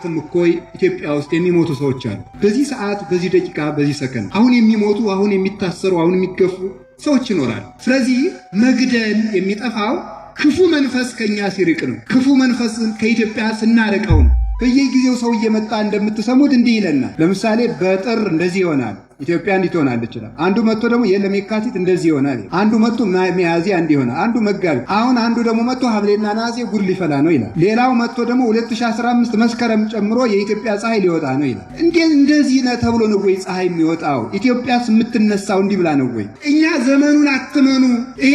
ሰዓትም እኮ ኢትዮጵያ ውስጥ የሚሞቱ ሰዎች አሉ። በዚህ ሰዓት፣ በዚህ ደቂቃ፣ በዚህ ሰከንድ አሁን የሚሞቱ፣ አሁን የሚታሰሩ፣ አሁን የሚገፉ ሰዎች ይኖራሉ። ስለዚህ መግደል የሚጠፋው ክፉ መንፈስ ከኛ ሲርቅ ነው። ክፉ መንፈስን ከኢትዮጵያ ስናርቀው ነው። በየጊዜው ሰው እየመጣ እንደምትሰሙት እንዲህ ይለናል። ለምሳሌ በጥር እንደዚህ ይሆናል፣ ኢትዮጵያ እንዲህ ትሆናለች ይችላል። አንዱ መጥቶ ደግሞ የለም የካቲት እንደዚህ ይሆናል። አንዱ መጥቶ ሚያዝያ እንዲህ ይሆናል። አንዱ መጋቢት፣ አሁን አንዱ ደግሞ መጥቶ ሐምሌና ነሐሴ ጉድ ሊፈላ ነው ይላል። ሌላው መጥቶ ደግሞ 2015 መስከረም ጨምሮ የኢትዮጵያ ፀሐይ ሊወጣ ነው ይላል። እንደዚህ ነው ተብሎ ነው ወይ ፀሐይ የሚወጣው? ኢትዮጵያስ የምትነሳው እንዲህ ብላ ነው ወይ? እኛ ዘመኑን አትመኑ፣ ይሄ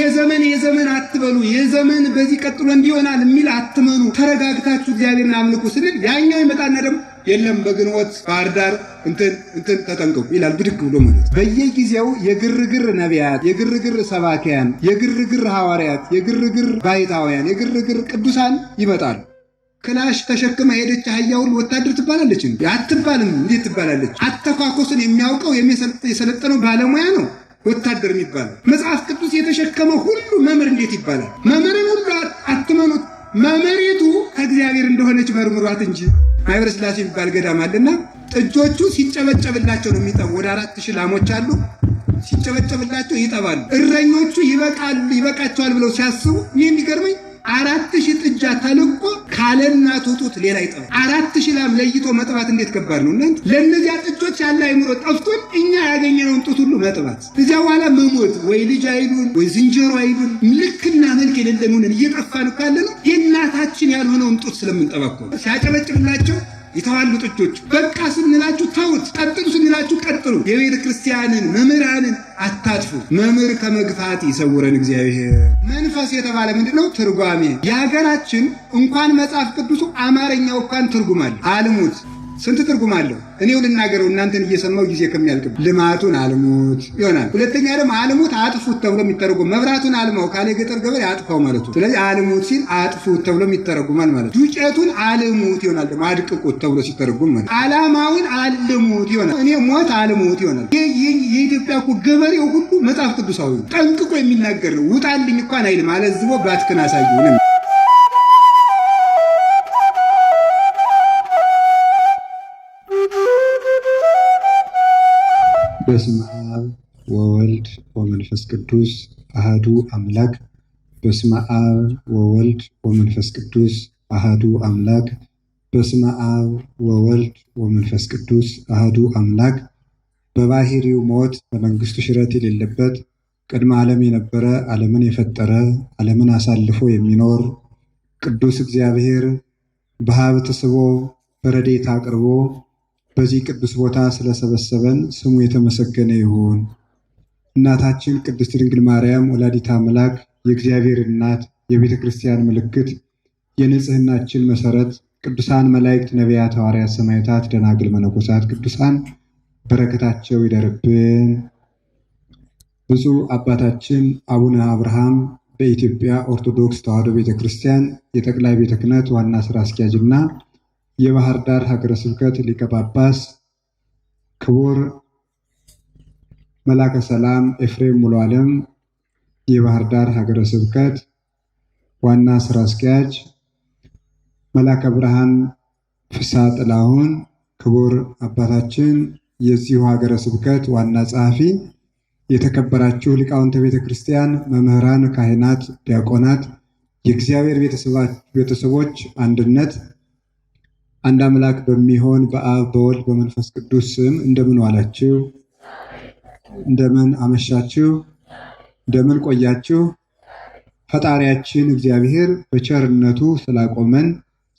ዘመን አትበሉ፣ ይሄ ዘመን በዚህ ቀጥሎ እንዲሆናል የሚል አትመኑ፣ ተረጋግታችሁ እግዚአብሔርን አምልኩ ስንል ያኛው ይመጣና ደግሞ የለም በግንቦት ባህር ዳር እንትን ተጠንቀቁ ይላል። ብድግ ብሎ ማለት በየጊዜው የግርግር ነቢያት፣ የግርግር ሰባኪያን፣ የግርግር ሐዋርያት፣ የግርግር ባይታውያን፣ የግርግር ቅዱሳን ይመጣሉ። ክላሽ ተሸክማ ሄደች አህያ ሁሉ ወታደር ትባላለች እንዴ? አትባልም። እንዴት ትባላለች? አተኳኮስን የሚያውቀው የሰለጠነው ባለሙያ ነው ወታደር የሚባለው። መጽሐፍ ቅዱስ የተሸከመ ሁሉ መምህር እንዴት ይባላል? መምህርን ሁሉ አትመኑት፣ መምህሪቱ ከእግዚአብሔር እንደሆነች መርምሯት እንጂ። ማኅበረ ሥላሴ የሚባል ገዳም አለና ጥጆቹ ሲጨበጨብላቸው ነው የሚጠቡ። ወደ 4000 ላሞች አሉ። ሲጨበጨብላቸው ይጠባሉ። እረኞቹ ይበቃቸዋል ብለው ሲያስቡ እኔ የሚገርመኝ 4000 ጥጃ ተልቆ ካለ እናቱ ጡት ሌላ ይጠባ። 4000 ላም ለይቶ መጥባት እንዴት ከባድ ነው እናንተ! ለእነዚያ ጥጆች ያለ አይምሮ ጠፍቶን እኛ ያገኘነውን ጡት ሁሉ መጥባት፣ እዚያ በኋላ መሞት። ወይ ልጅ አይሉን ወይ ዝንጀሮ አይሉን፣ ልክና መልክ የሌለንን እየጠፋን ካለ ነው የእናታችን ያልሆነውን ጡት ስለምንጠባ እኮ። ሲያጨበጭብላቸው ይተዋሉ ጥጆች። በቃ ስንላችሁ ተውት፣ ቀጥሉ ስንላችሁ ቀጥሉ። የቤተ ክርስቲያንን መምህራንን አታጥፉ። መምህር ከመግፋት ይሰውረን እግዚአብሔር። መንፈስ የተባለ ምንድነው? ትርጓሜ። የሀገራችን እንኳን መጽሐፍ ቅዱሱ አማርኛው እንኳን ትርጉም አለ። አልሙት ስንት ትርጉም አለው? እኔው ልናገረው እናንተን እየሰማው ጊዜ ከሚያልቅም። ልማቱን አልሙት ይሆናል። ሁለተኛ ደግሞ አልሙት አጥፉት ተብሎ የሚተረጉም። መብራቱን አልማው ካለ የገጠር ገበሬ አጥፋው ማለቱ። ስለዚህ አልሙት ሲል አጥፉት ተብሎ የሚተረጉማል ማለት። ዱቄቱን አልሙት ይሆናል ደግሞ አድቅቁት ተብሎ ሲተረጉም ማለት። ዓላማውን አልሙት ይሆናል። እኔ ሞት አልሙት ይሆናል። የኢትዮጵያ እኮ ገበሬው ሁሉ መጽሐፍ ቅዱሳዊ ጠንቅቆ የሚናገር ነው። ውጣልኝ እንኳን አይልም። አለዝቦ ባትክን አሳዩንም። በስመ አብ ወወልድ ወመንፈስ ቅዱስ አሃዱ አምላክ። በስመ አብ ወወልድ ወመንፈስ ቅዱስ አሃዱ አምላክ። በስመ አብ ወወልድ ወመንፈስ ቅዱስ አሃዱ አምላክ። በባህሪው ሞት በመንግስቱ ሽረት የሌለበት ቅድመ ዓለም የነበረ ዓለምን የፈጠረ ዓለምን አሳልፎ የሚኖር ቅዱስ እግዚአብሔር በሀብት ስቦ በረድኤት አቅርቦ በዚህ ቅዱስ ቦታ ስለሰበሰበን ስሙ የተመሰገነ ይሁን። እናታችን ቅድስት ድንግል ማርያም ወላዲተ አምላክ የእግዚአብሔር እናት፣ የቤተ ክርስቲያን ምልክት፣ የንጽህናችን መሰረት፣ ቅዱሳን መላእክት፣ ነቢያት፣ ሐዋርያት፣ ሰማዕታት፣ ደናግል፣ መነኮሳት፣ ቅዱሳን በረከታቸው ይደርብን። ብፁዕ አባታችን አቡነ አብርሃም በኢትዮጵያ ኦርቶዶክስ ተዋሕዶ ቤተ ክርስቲያን የጠቅላይ ቤተ ክህነት ዋና ስራ አስኪያጅና የባህር ዳር ሀገረ ስብከት ሊቀ ጳጳስ፣ ክቡር መላከ ሰላም ኤፍሬም ሙሉ ዓለም የባህር ዳር ሀገረ ስብከት ዋና ስራ አስኪያጅ፣ መላከ ብርሃን ፍስሐ ጥላሁን ክቡር አባታችን የዚሁ ሀገረ ስብከት ዋና ጸሐፊ፣ የተከበራችሁ ሊቃውንተ ቤተ ክርስቲያን፣ መምህራን፣ ካህናት፣ ዲያቆናት፣ የእግዚአብሔር ቤተሰቦች አንድነት አንድ አምላክ በሚሆን በአብ በወልድ በመንፈስ ቅዱስ ስም እንደምን ዋላችሁ? እንደምን አመሻችሁ? እንደምን ቆያችሁ? ፈጣሪያችን እግዚአብሔር በቸርነቱ ስላቆመን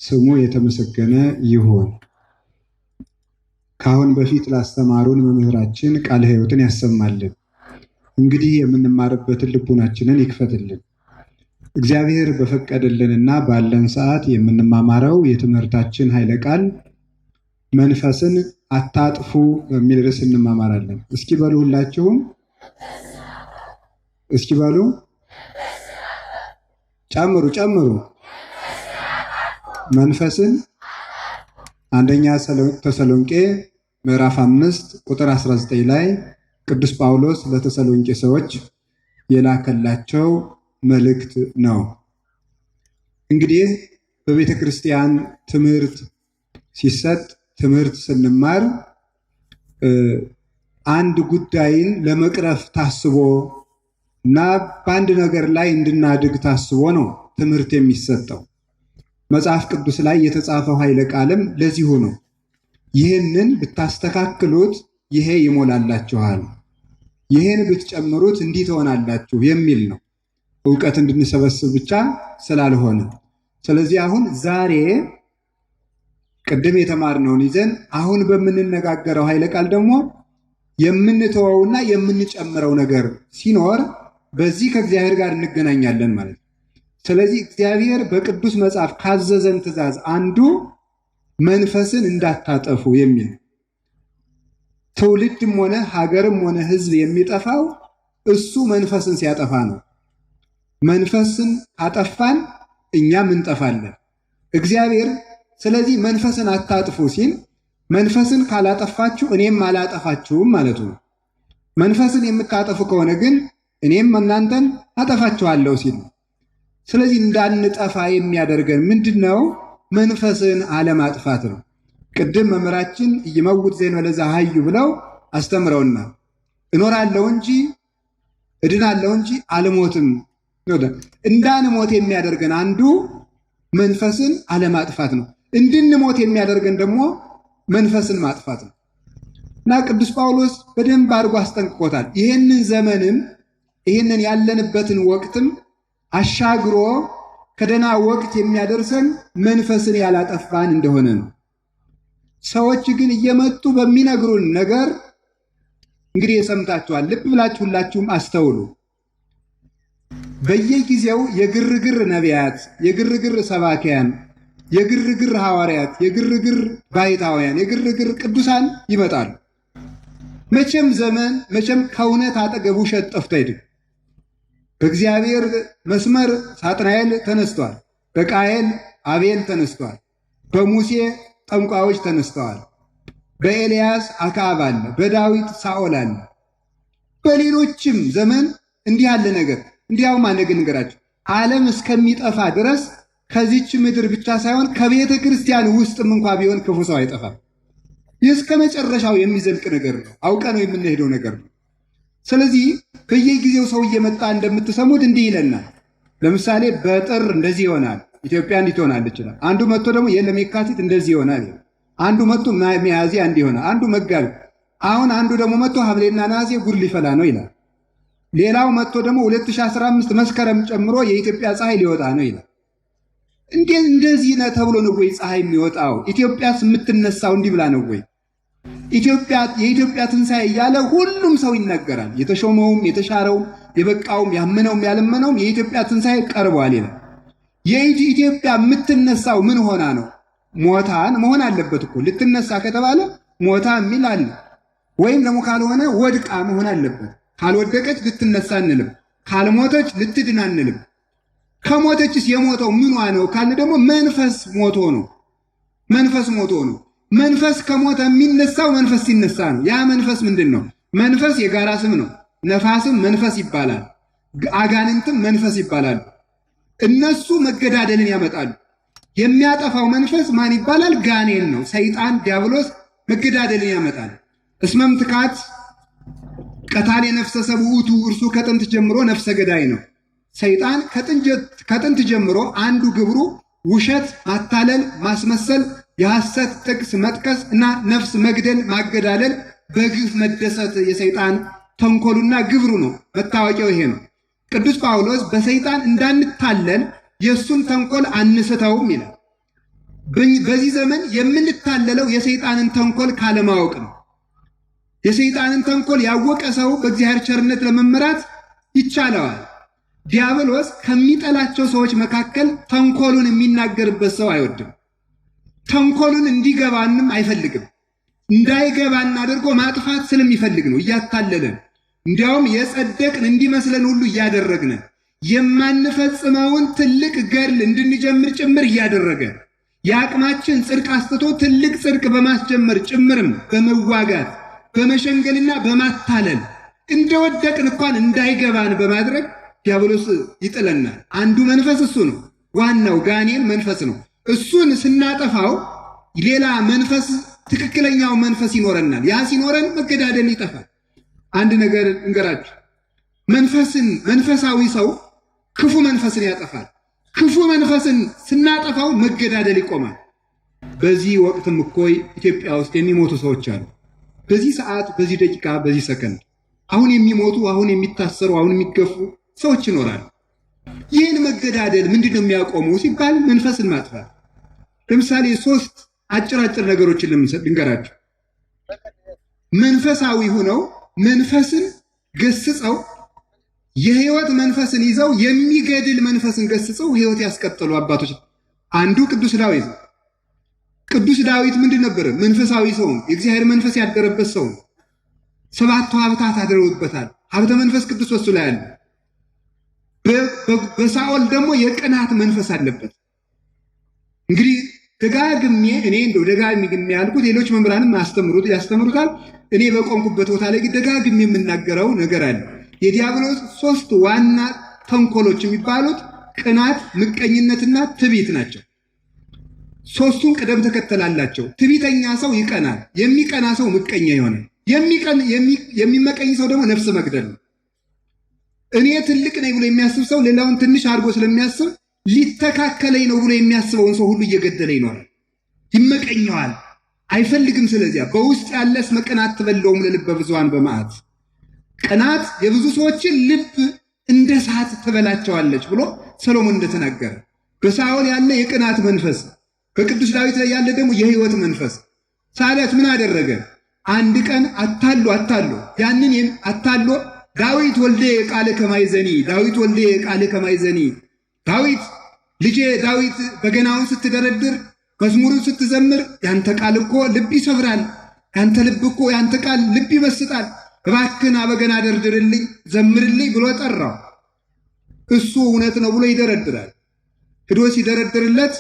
ስሙ የተመሰገነ ይሁን። ከአሁን በፊት ላስተማሩን መምህራችን ቃለ ሕይወትን ያሰማልን። እንግዲህ የምንማርበትን ልቡናችንን ይክፈትልን። እግዚአብሔር በፈቀደልንና ባለን ሰዓት የምንማማረው የትምህርታችን ኃይለ ቃል መንፈስን አታጥፉ በሚል ርዕስ እንማማራለን። እስኪ በሉ ሁላችሁም፣ እስኪ በሉ ጨምሩ። መንፈስን አንደኛ ተሰሎንቄ ምዕራፍ 5 ቁጥር 19 ላይ ቅዱስ ጳውሎስ ለተሰሎንቄ ሰዎች የላከላቸው መልእክት ነው። እንግዲህ በቤተ ክርስቲያን ትምህርት ሲሰጥ ትምህርት ስንማር አንድ ጉዳይን ለመቅረፍ ታስቦ እና በአንድ ነገር ላይ እንድናድግ ታስቦ ነው ትምህርት የሚሰጠው። መጽሐፍ ቅዱስ ላይ የተጻፈው ኃይለ ቃልም ለዚሁ ነው። ይህንን ብታስተካክሉት ይሄ ይሞላላችኋል፣ ይህን ብትጨምሩት እንዲህ ትሆናላችሁ የሚል ነው። ዕውቀት እንድንሰበስብ ብቻ ስላልሆነ፣ ስለዚህ አሁን ዛሬ ቅድም የተማርነውን ይዘን አሁን በምንነጋገረው ኃይለ ቃል ደግሞ የምንተወውና የምንጨምረው ነገር ሲኖር በዚህ ከእግዚአብሔር ጋር እንገናኛለን ማለት ነው። ስለዚህ እግዚአብሔር በቅዱስ መጽሐፍ ካዘዘን ትእዛዝ አንዱ መንፈስን እንዳታጠፉ የሚል። ትውልድም ሆነ ሀገርም ሆነ ሕዝብ የሚጠፋው እሱ መንፈስን ሲያጠፋ ነው። መንፈስን ካጠፋን እኛም እንጠፋለን። እግዚአብሔር ስለዚህ መንፈስን አታጥፉ ሲል መንፈስን ካላጠፋችሁ እኔም አላጠፋችሁም ማለቱ ነው። መንፈስን የምታጠፉ ከሆነ ግን እኔም እናንተን አጠፋችኋለሁ ሲል ነው። ስለዚህ እንዳንጠፋ የሚያደርገን ምንድነው? መንፈስን አለማጥፋት ነው። ቅድም መምህራችን ይመውት ዜን ወለዛ ሀዩ ብለው አስተምረውና እኖራለሁ እንጂ እድናለሁ እንጂ አልሞትም። እንዳንሞት የሚያደርገን አንዱ መንፈስን አለማጥፋት ነው። እንድንሞት የሚያደርገን ደግሞ መንፈስን ማጥፋት ነው እና ቅዱስ ጳውሎስ በደንብ አድርጎ አስጠንቅቆታል። ይህንን ዘመንም ይህንን ያለንበትን ወቅትም አሻግሮ ከደህና ወቅት የሚያደርሰን መንፈስን ያላጠፋን እንደሆነ ነው። ሰዎች ግን እየመጡ በሚነግሩን ነገር እንግዲህ የሰምታችኋል። ልብ ብላችሁ ሁላችሁም አስተውሉ። በየጊዜው የግርግር ነቢያት፣ የግርግር ሰባኪያን፣ የግርግር ሐዋርያት፣ የግርግር ባይታውያን፣ የግርግር ቅዱሳን ይመጣሉ። መቼም ዘመን መቼም ከእውነት አጠገብ ውሸት ጠፍቶ አይደል። በእግዚአብሔር መስመር ሳጥናኤል ተነስቷል፣ በቃየል አቤል ተነስቷል፣ በሙሴ ጠንቋዮች ተነስተዋል፣ በኤልያስ አክዓብ አለ፣ በዳዊት ሳኦል አለ፣ በሌሎችም ዘመን እንዲህ ያለ ነገር። እንዲያውም አንድ ነገራችሁ፣ ዓለም እስከሚጠፋ ድረስ ከዚች ምድር ብቻ ሳይሆን ከቤተ ክርስቲያን ውስጥም እንኳ ቢሆን ክፉ ሰው አይጠፋም። ይህ እስከ መጨረሻው የሚዘልቅ ነገር ነው። አውቀ ነው የምንሄደው ነገር ነው። ስለዚህ በየጊዜው ሰው እየመጣ እንደምትሰሙት እንዲህ ይለናል። ለምሳሌ በጥር እንደዚህ ይሆናል፣ ኢትዮጵያ እንዲህ ትሆናለች ይችላል። አንዱ መጥቶ ደግሞ የለም የካቲት እንደዚህ ይሆናል። አንዱ መጥቶ ሚያዝያ እንዲህ ይሆናል፣ አንዱ መጋቢት። አሁን አንዱ ደግሞ መጥቶ ሐምሌና ነሐሴ ጉድ ሊፈላ ነው ይላል። ሌላው መጥቶ ደግሞ 2015 መስከረም ጨምሮ የኢትዮጵያ ፀሐይ ሊወጣ ነው ይላል። እንደዚህ ነው ተብሎ ነው ወይ ፀሐይ የሚወጣው? ኢትዮጵያስ የምትነሳው እንዲህ ብላ ነው ወይ? የኢትዮጵያ ትንሣኤ እያለ ሁሉም ሰው ይናገራል። የተሾመውም የተሻረውም የበቃውም ያመነውም ያለመነውም የኢትዮጵያ ትንሣኤ ቀርቧል ይላል። የኢትዮጵያ የምትነሳው ምን ሆና ነው? ሞታን መሆን አለበት እኮ። ልትነሳ ከተባለ ሞታ የሚል አለ። ወይም ደግሞ ካልሆነ ወድቃ መሆን አለበት። ካልወደቀች ልትነሳ አንልም፣ ካልሞተች ልትድን አንልም። ከሞተችስ የሞተው ምኗ ነው ካልን ደግሞ መንፈስ ሞቶ ነው። መንፈስ ሞቶ ነው። መንፈስ ከሞተ የሚነሳው መንፈስ ሲነሳ ነው። ያ መንፈስ ምንድን ነው? መንፈስ የጋራ ስም ነው። ነፋስም መንፈስ ይባላል፣ አጋንንትም መንፈስ ይባላል። እነሱ መገዳደልን ያመጣሉ። የሚያጠፋው መንፈስ ማን ይባላል? ጋኔን ነው። ሰይጣን ዲያብሎስ መገዳደልን ያመጣል። እስመም ትካት ቀታሌ ነፍሰ ሰብ ውእቱ፣ እርሱ ከጥንት ጀምሮ ነፍሰ ገዳይ ነው። ሰይጣን ከጥንት ጀምሮ አንዱ ግብሩ ውሸት፣ ማታለል፣ ማስመሰል፣ የሐሰት ጥቅስ መጥቀስ እና ነፍስ መግደል፣ ማገዳለል፣ በግፍ መደሰት የሰይጣን ተንኮሉና ግብሩ ነው። መታወቂያው ይሄ ነው። ቅዱስ ጳውሎስ በሰይጣን እንዳንታለል የእሱን ተንኮል አንስተውም ይላል። በዚህ ዘመን የምንታለለው የሰይጣንን ተንኮል ካለማወቅ ነው። የሰይጣንን ተንኮል ያወቀ ሰው በእግዚአብሔር ቸርነት ለመመራት ይቻለዋል። ዲያብሎስ ከሚጠላቸው ሰዎች መካከል ተንኮሉን የሚናገርበት ሰው አይወድም። ተንኮሉን እንዲገባንም አይፈልግም። እንዳይገባን አድርጎ ማጥፋት ስለሚፈልግ ነው እያታለለን። እንዲያውም የጸደቅን እንዲመስለን ሁሉ እያደረግን የማንፈጽመውን ትልቅ ገድል እንድንጀምር ጭምር እያደረገ የአቅማችን ጽድቅ አስትቶ ትልቅ ጽድቅ በማስጀመር ጭምርም በመዋጋት በመሸንገልና በማታለል እንደወደቅን እንኳን እንዳይገባን በማድረግ ዲያብሎስ ይጥለናል። አንዱ መንፈስ እሱ ነው። ዋናው ጋኔን መንፈስ ነው። እሱን ስናጠፋው ሌላ መንፈስ ትክክለኛው መንፈስ ይኖረናል። ያ ሲኖረን መገዳደል ይጠፋል። አንድ ነገር እንገራችሁ። መንፈሳዊ ሰው ክፉ መንፈስን ያጠፋል። ክፉ መንፈስን ስናጠፋው መገዳደል ይቆማል። በዚህ ወቅትም እኮ ኢትዮጵያ ውስጥ የሚሞቱ ሰዎች አሉ። በዚህ ሰዓት፣ በዚህ ደቂቃ፣ በዚህ ሰከንድ አሁን የሚሞቱ፣ አሁን የሚታሰሩ፣ አሁን የሚገፉ ሰዎች ይኖራሉ። ይህን መገዳደል ምንድን ነው የሚያቆመው ሲባል መንፈስን ማጥፋት። ለምሳሌ 3 አጭር ነገሮችን ልንገራችሁ። መንፈሳዊ ሆነው መንፈስን ገስጸው የህይወት መንፈስን ይዘው የሚገድል መንፈስን ገስጸው ህይወት ያስቀጠሉ አባቶች አንዱ ቅዱስ ዳዊት። ቅዱስ ዳዊት ምንድን ነበር? መንፈሳዊ ሰው፣ የእግዚአብሔር መንፈስ ያደረበት ሰው። 7 ሀብታት አድረውበታል። ሀብተ መንፈስ ቅዱስ በሱ ላይ አለ። በሳኦል ደግሞ የቅናት መንፈስ አለበት። እንግዲህ ደጋግሜ ያልኩት ሌሎች መምህራንም ያስተምሩታል። እኔ በቆምኩበት ቦታ ላይ ደጋግሜ የምናገረው ነገር አለ። የዲያብሎስ 3 ዋና ተንኮሎች የሚባሉት ቅናት፣ ምቀኝነትና ትዕቢት ናቸው። 3ቱም ቅደም ተከተል አላቸው። ትዕቢተኛ ሰው ይቀናል፣ የሚቀና ሰው ምቀኛ ይሆናል። የሚመቀኝ ሰው ደግሞ ነፍስ መግደል ነው። እኔ ትልቅ ነኝ ብሎ የሚያስብ ሰው ሌላውን ትንሽ አድርጎ ስለሚያስብ ሊተካከለኝ ነው ብሎ የሚያስበውን ሰው ሁሉ እየገደለ ይኖራል፣ ይመቀኘዋል፣ አይፈልግም። ስለዚያ በውስጥ ያለስ መቀናት ትበለውም ለልበ ብዙኃን በመዓት ቅናት የብዙ ሰዎችን ልብ እንደ እሳት ትበላቸዋለች ብሎ ሰሎሞን እንደተናገረ በሳኦል ያለ የቅናት መንፈስ፣ በቅዱስ ዳዊት ላይ ያለ ደግሞ የህይወት መንፈስ። ሳኦል ምን አደረገ? አንድ ቀን አታሎ ያንን አታሎ ዳዊት ወልደ ቃለ ከማይዘኒ ዳዊት ልጄ ዳዊት በገናውን ስትደረድር መዝሙርን ስትዘምር ያንተ ቃል እኮ ልብ ይሰብራል፣ ያንተ ልብ እኮ ያንተ ቃል ልብ ይመስጣል፣ እባክህን በገና ደርድርልኝ ዘምርልኝ ብሎ ጠራው። እሱ እውነት ነው ብሎ ይደረድራል። ሄዶ ሲደረድርለት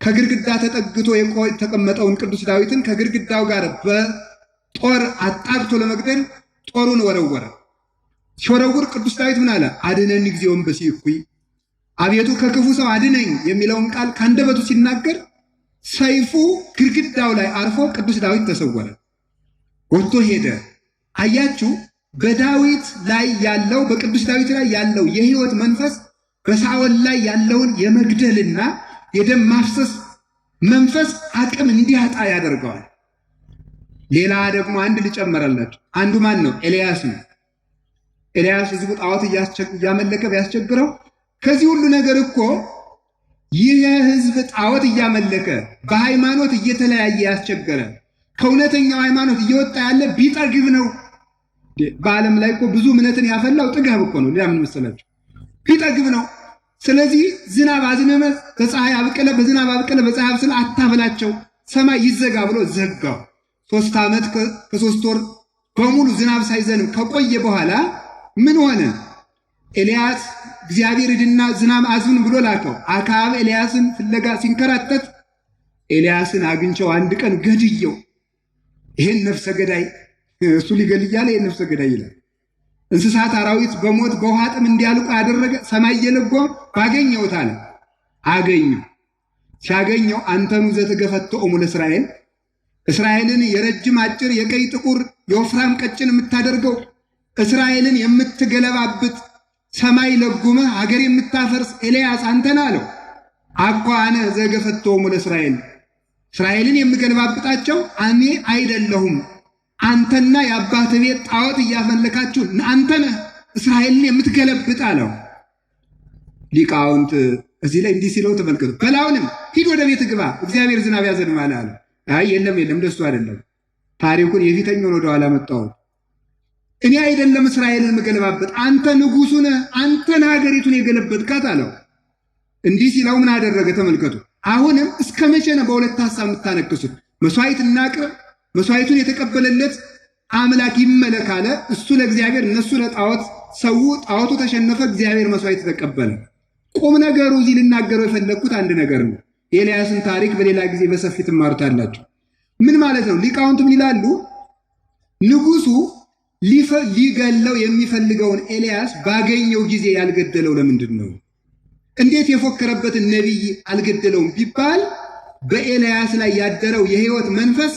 ከግድግዳ ተጠግቶ የተቀመጠውን ቅዱስ ዳዊትን ከግድግዳው ጋር በጦር አጣብቶ ለመግደል ጦሩን ወረወረ። ሲወረውር ቅዱስ ዳዊት ምን አለ? አድነን እግዚኦን በሲኩይ፣ አቤቱ ከክፉ ሰው አድነኝ የሚለውን ቃል ከአንደበቱ ሲናገር ሰይፉ ግድግዳው ላይ አርፎ ቅዱስ ዳዊት ተሰወረ፣ ወጥቶ ሄደ። አያችሁ፣ በዳዊት ላይ ያለው በቅዱስ ዳዊት ላይ ያለው የህይወት መንፈስ በሳኦል ላይ ያለውን የመግደልና የደም ማፍሰስ መንፈስ አቅም እንዲያጣ ያደርገዋል። ሌላ ደግሞ አንድ ልጨመረላችሁ። አንዱ ማን ነው? ኤልያስ ነው። ኤልያስ ህዝቡ ጣዖት እያመለከ ቢያስቸግረው ከዚህ ሁሉ ነገር እኮ ይህ ህዝብ ጣዖት እያመለከ በሃይማኖት እየተለያየ ያስቸገረ ከእውነተኛው ሃይማኖት እየወጣ ያለ ቢጠግብ ነው። በዓለም ላይ እኮ ብዙ እምነትን ያፈላው ጥጋብ እኮ ነው። ምን መሰላችሁ? ቢጠግብ ነው። ስለዚህ ዝናብ አዝነመ በፀሐይ አብቀለ፣ በዝናብ አብቀለ በፀሐይ አብስለ አታበላቸው፣ ሰማይ ይዘጋ ብሎ ዘጋው። 3 ዓመት ከ3 ወር በሙሉ ዝናብ ሳይዘንም ከቆየ በኋላ ምን ሆነ? ኤልያስ እግዚአብሔር ሂድና ዝናብ አዝን ብሎ ላከው። አክዓብ ኤልያስን ፍለጋ ሲንከራተት ኤልያስን አግኝቸው አንድ ቀን ገድየው። ይሄን ነፍሰ ገዳይ እሱ ሊገል እያለ ይሄን ነፍሰ ገዳይ ይላል። እንስሳት አራዊት በሞት በውሃ ጥም እንዲያልቁ ያደረገ ሰማይ እየለጎመ ባገኘሁት አለ። አገኘው። ሲያገኘው አንተኑ ዘተገፈተኦሙ ለእስራኤል፣ እስራኤልን የረጅም አጭር፣ የቀይ ጥቁር፣ የወፍራም ቀጭን የምታደርገው እስራኤልን የምትገለባብጥ ሰማይ ለጉመ ሀገር የምታፈርስ ኤልያስ አንተን አለው። አኳ አነ ዘገፈተኦሙ ለእስራኤል፣ እስራኤልን የምገለባብጣቸው እኔ አይደለሁም፣ አንተና የአባት ቤት ጣዖት እያመለካችሁ አንተ ነህ እስራኤልን የምትገለብጥ አለው። ሊቃውንት እዚህ ላይ እንዲህ ሲለው ተመልከቱ። በላውንም ሂድ ወደ ቤት ግባ እግዚአብሔር ዝናብ ያዘንባል አለ። አይ የለም እንደሱ አይደለም፣ ታሪኩን የፊተኛውን ወደ ኋላ መጣው። እኔ አይደለም እስራኤልን የምገለባብጥ፣ አንተ ንጉሡ ነህ፣ አንተን ሀገሪቱን የገለበጥካት አለው። እንዲህ ሲለው ምን አደረገ? ተመልከቱ። አሁንም እስከ መቼ ነው በሁለት ሐሳብ የምታነክሱት? መስዋዕት እናቅርብ፣ መስዋዕቱን የተቀበለለት አምላክ ይመለክ አለ። እሱ ለእግዚአብሔር እነሱ ለጣዖት ሰው፣ ጣዖቱ ተሸነፈ፣ እግዚአብሔር መስዋዕት ተቀበለ። ቁም ነገሩ እዚህ ልናገረው የፈለግኩት አንድ ነገር ነው። የኤልያስን ታሪክ በሌላ ጊዜ በሰፊ ትማሩታላችሁ። ምን ማለት ነው? ሊቃውንት ምን ይላሉ? ንጉሡ ሊገለው የሚፈልገውን ኤልያስ ባገኘው ጊዜ ያልገደለው ለምንድን ነው? እንዴት የፎከረበትን ነቢይ አልገደለውም ቢባል በኤልያስ ላይ ያደረው የሕይወት መንፈስ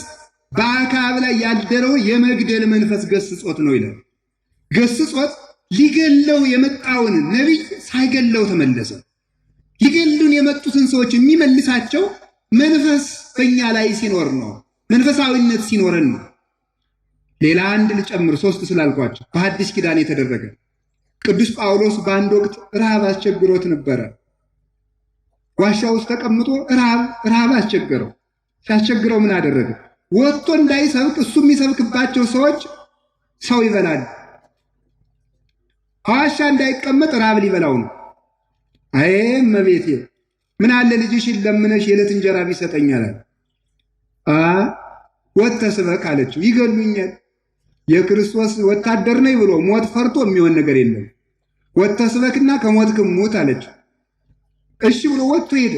በአክዓብ ላይ ያደረው የመግደል መንፈስ ገስጾት ነው ይላል። ገስጾት ሊገለው የመጣውን ነቢይ ሳይገለው ተመለሰ። ሊገሉን የመጡትን ሰዎች የሚመልሳቸው መንፈስ በእኛ ላይ ሲኖር ነው። መንፈሳዊነት ሲኖረን ነው። ሌላ አንድ ልጨምር፣ 3 ስላልኳቸው በሐዲስ ኪዳን የተደረገ ቅዱስ ጳውሎስ በአንድ ወቅት ረሃብ አስቸግሮት ነበረ። ዋሻ ውስጥ ተቀምጦ ረሃብ አስቸገረው። ሲያስቸግረው ምን አደረገ? ወጥቶ እንዳይሰብክ እሱ የሚሰብክባቸው ሰዎች ሰው ይበላል። ዋሻ እንዳይቀመጥ ረሃብ ሊበላው ነው። አይ እመቤቴ ምን አለ ልጅሽን ለምነሽ የዕለት እንጀራ ቢሰጠኛል። ወጥተህ ስበክ አለችው። ይገሉኛል፣ የክርስቶስ ወታደር ነኝ ብሎ ሞት ፈርቶ የሚሆን ነገር የለም። ወጥተህ ስበክና ከሞትክም ሙት አለችው። እሺ ብሎ ወጥቶ ሄደ።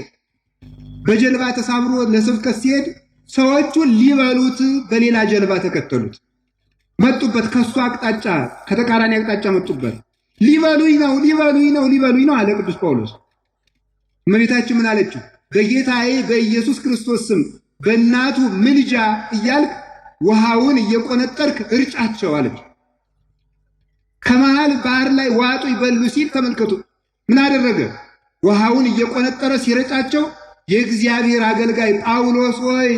በጀልባ ተሳብሮ ለስብከት ሲሄድ ሰዎቹ ሊበሉት በሌላ ጀልባ ተከተሉት። መጡበት፣ ከሱ አቅጣጫ ከተቃራኒ አቅጣጫ መጡበት። ሊበሉኝ ነው አለ ቅዱስ ጳውሎስ። እመቤታችን ምን አለችው? በጌታዬ በኢየሱስ ክርስቶስ ስም በእናቱ ምልጃ እያልክ ውሃውን እየቆነጠርክ እርጫቸው አለች። ከመሃል ባህር ላይ ዋጡ ይበሉ ሲል ተመልከቱ። ምን አደረገ? ውሃውን እየቆነጠረ ሲረጫቸው የእግዚአብሔር አገልጋይ ጳውሎስ ሆይ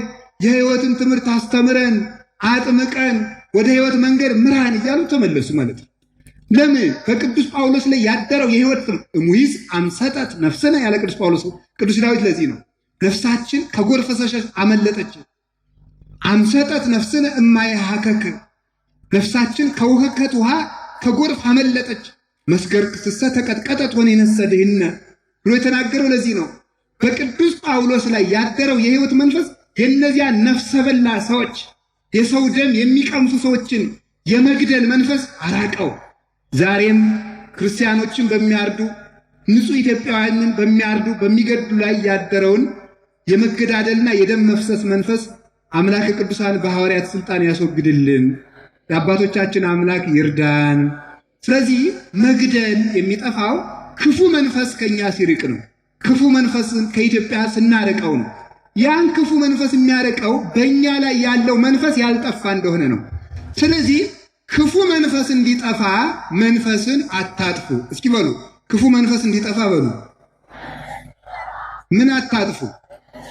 የሕይወትን ትምህርት አስተምረን፣ አጥምቀን፣ ወደ ሕይወት መንገድ ምራን እያሉ ተመለሱ ማለት ነው። ለምን? በቅዱስ ጳውሎስ ላይ ያደረው የሕይወት እሙይዝ አምሰጠት ነፍስነ ያለ ቅዱስ ጳውሎስ። ቅዱስ ዳዊት ለዚህ ነው ነፍሳችን ከጎርፍ ፈሰሰች አመለጠች። አምሰጠት ነፍስነ እማይሃከክ፣ ነፍሳችን ከውከከት ውሃ ከጎርፍ አመለጠች። መስገር ክስሰ ተቀጥቀጠት ሆነ ይነሰድህነ ብሎ የተናገረው ለዚህ ነው። በቅዱስ ጳውሎስ ላይ ያደረው የሕይወት መንፈስ የእነዚያ ነፍሰ በላ ሰዎች፣ የሰው ደም የሚቀምሱ ሰዎችን የመግደል መንፈስ አራቀው። ዛሬም ክርስቲያኖችን በሚያርዱ ንጹሕ ኢትዮጵያውያንን በሚያርዱ በሚገድሉ ላይ ያደረውን የመገዳደልና የደም መፍሰስ መንፈስ አምላክ ቅዱሳን በሐዋርያት ሥልጣን ያስወግድልን። የአባቶቻችን አምላክ ይርዳን። ስለዚህ መግደል የሚጠፋው ክፉ መንፈስ ከኛ ሲርቅ ነው። ክፉ መንፈስን ከኢትዮጵያ ስናርቀው ነው። ያን ክፉ መንፈስ የሚያርቀው በእኛ ላይ ያለው መንፈስ ያልጠፋ እንደሆነ ነው። ስለዚህ ክፉ መንፈስ እንዲጠፋ መንፈስን አታጥፉ። እስኪ በሉ ክፉ መንፈስ እንዲጠፋ በሉ። ምን አታጥፉ?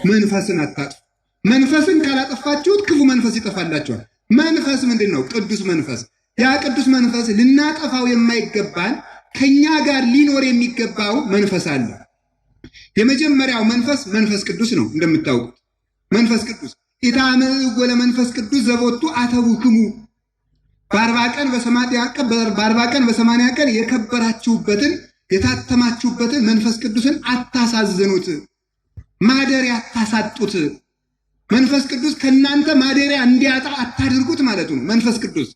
መንፈስን አታጥፉ። መንፈስን ካላጠፋችሁት ክፉ መንፈስ ይጠፋላችኋል። መንፈስ ምንድን ነው? ቅዱስ መንፈስ። ያ ቅዱስ መንፈስ ልናጠፋው የማይገባን ከኛ ጋር ሊኖር የሚገባው መንፈስ አለ። የመጀመሪያው መንፈስ መንፈስ ቅዱስ ነው። እንደምታውቁት መንፈስ ቅዱስ ኢታምዕጎ ለመንፈስ ቅዱስ ዘቦቱ አተቡክሙ፣ በ40 ቀን በ80 ቀን የከበራችሁበትን የታተማችሁበትን መንፈስ ቅዱስን አታሳዝኑት፣ ማደሪያ አታሳጡት። መንፈስ ቅዱስ ከእናንተ ማደሪያ እንዲያጣ አታድርጉት ማለቱ ነው። መንፈስ ቅዱስ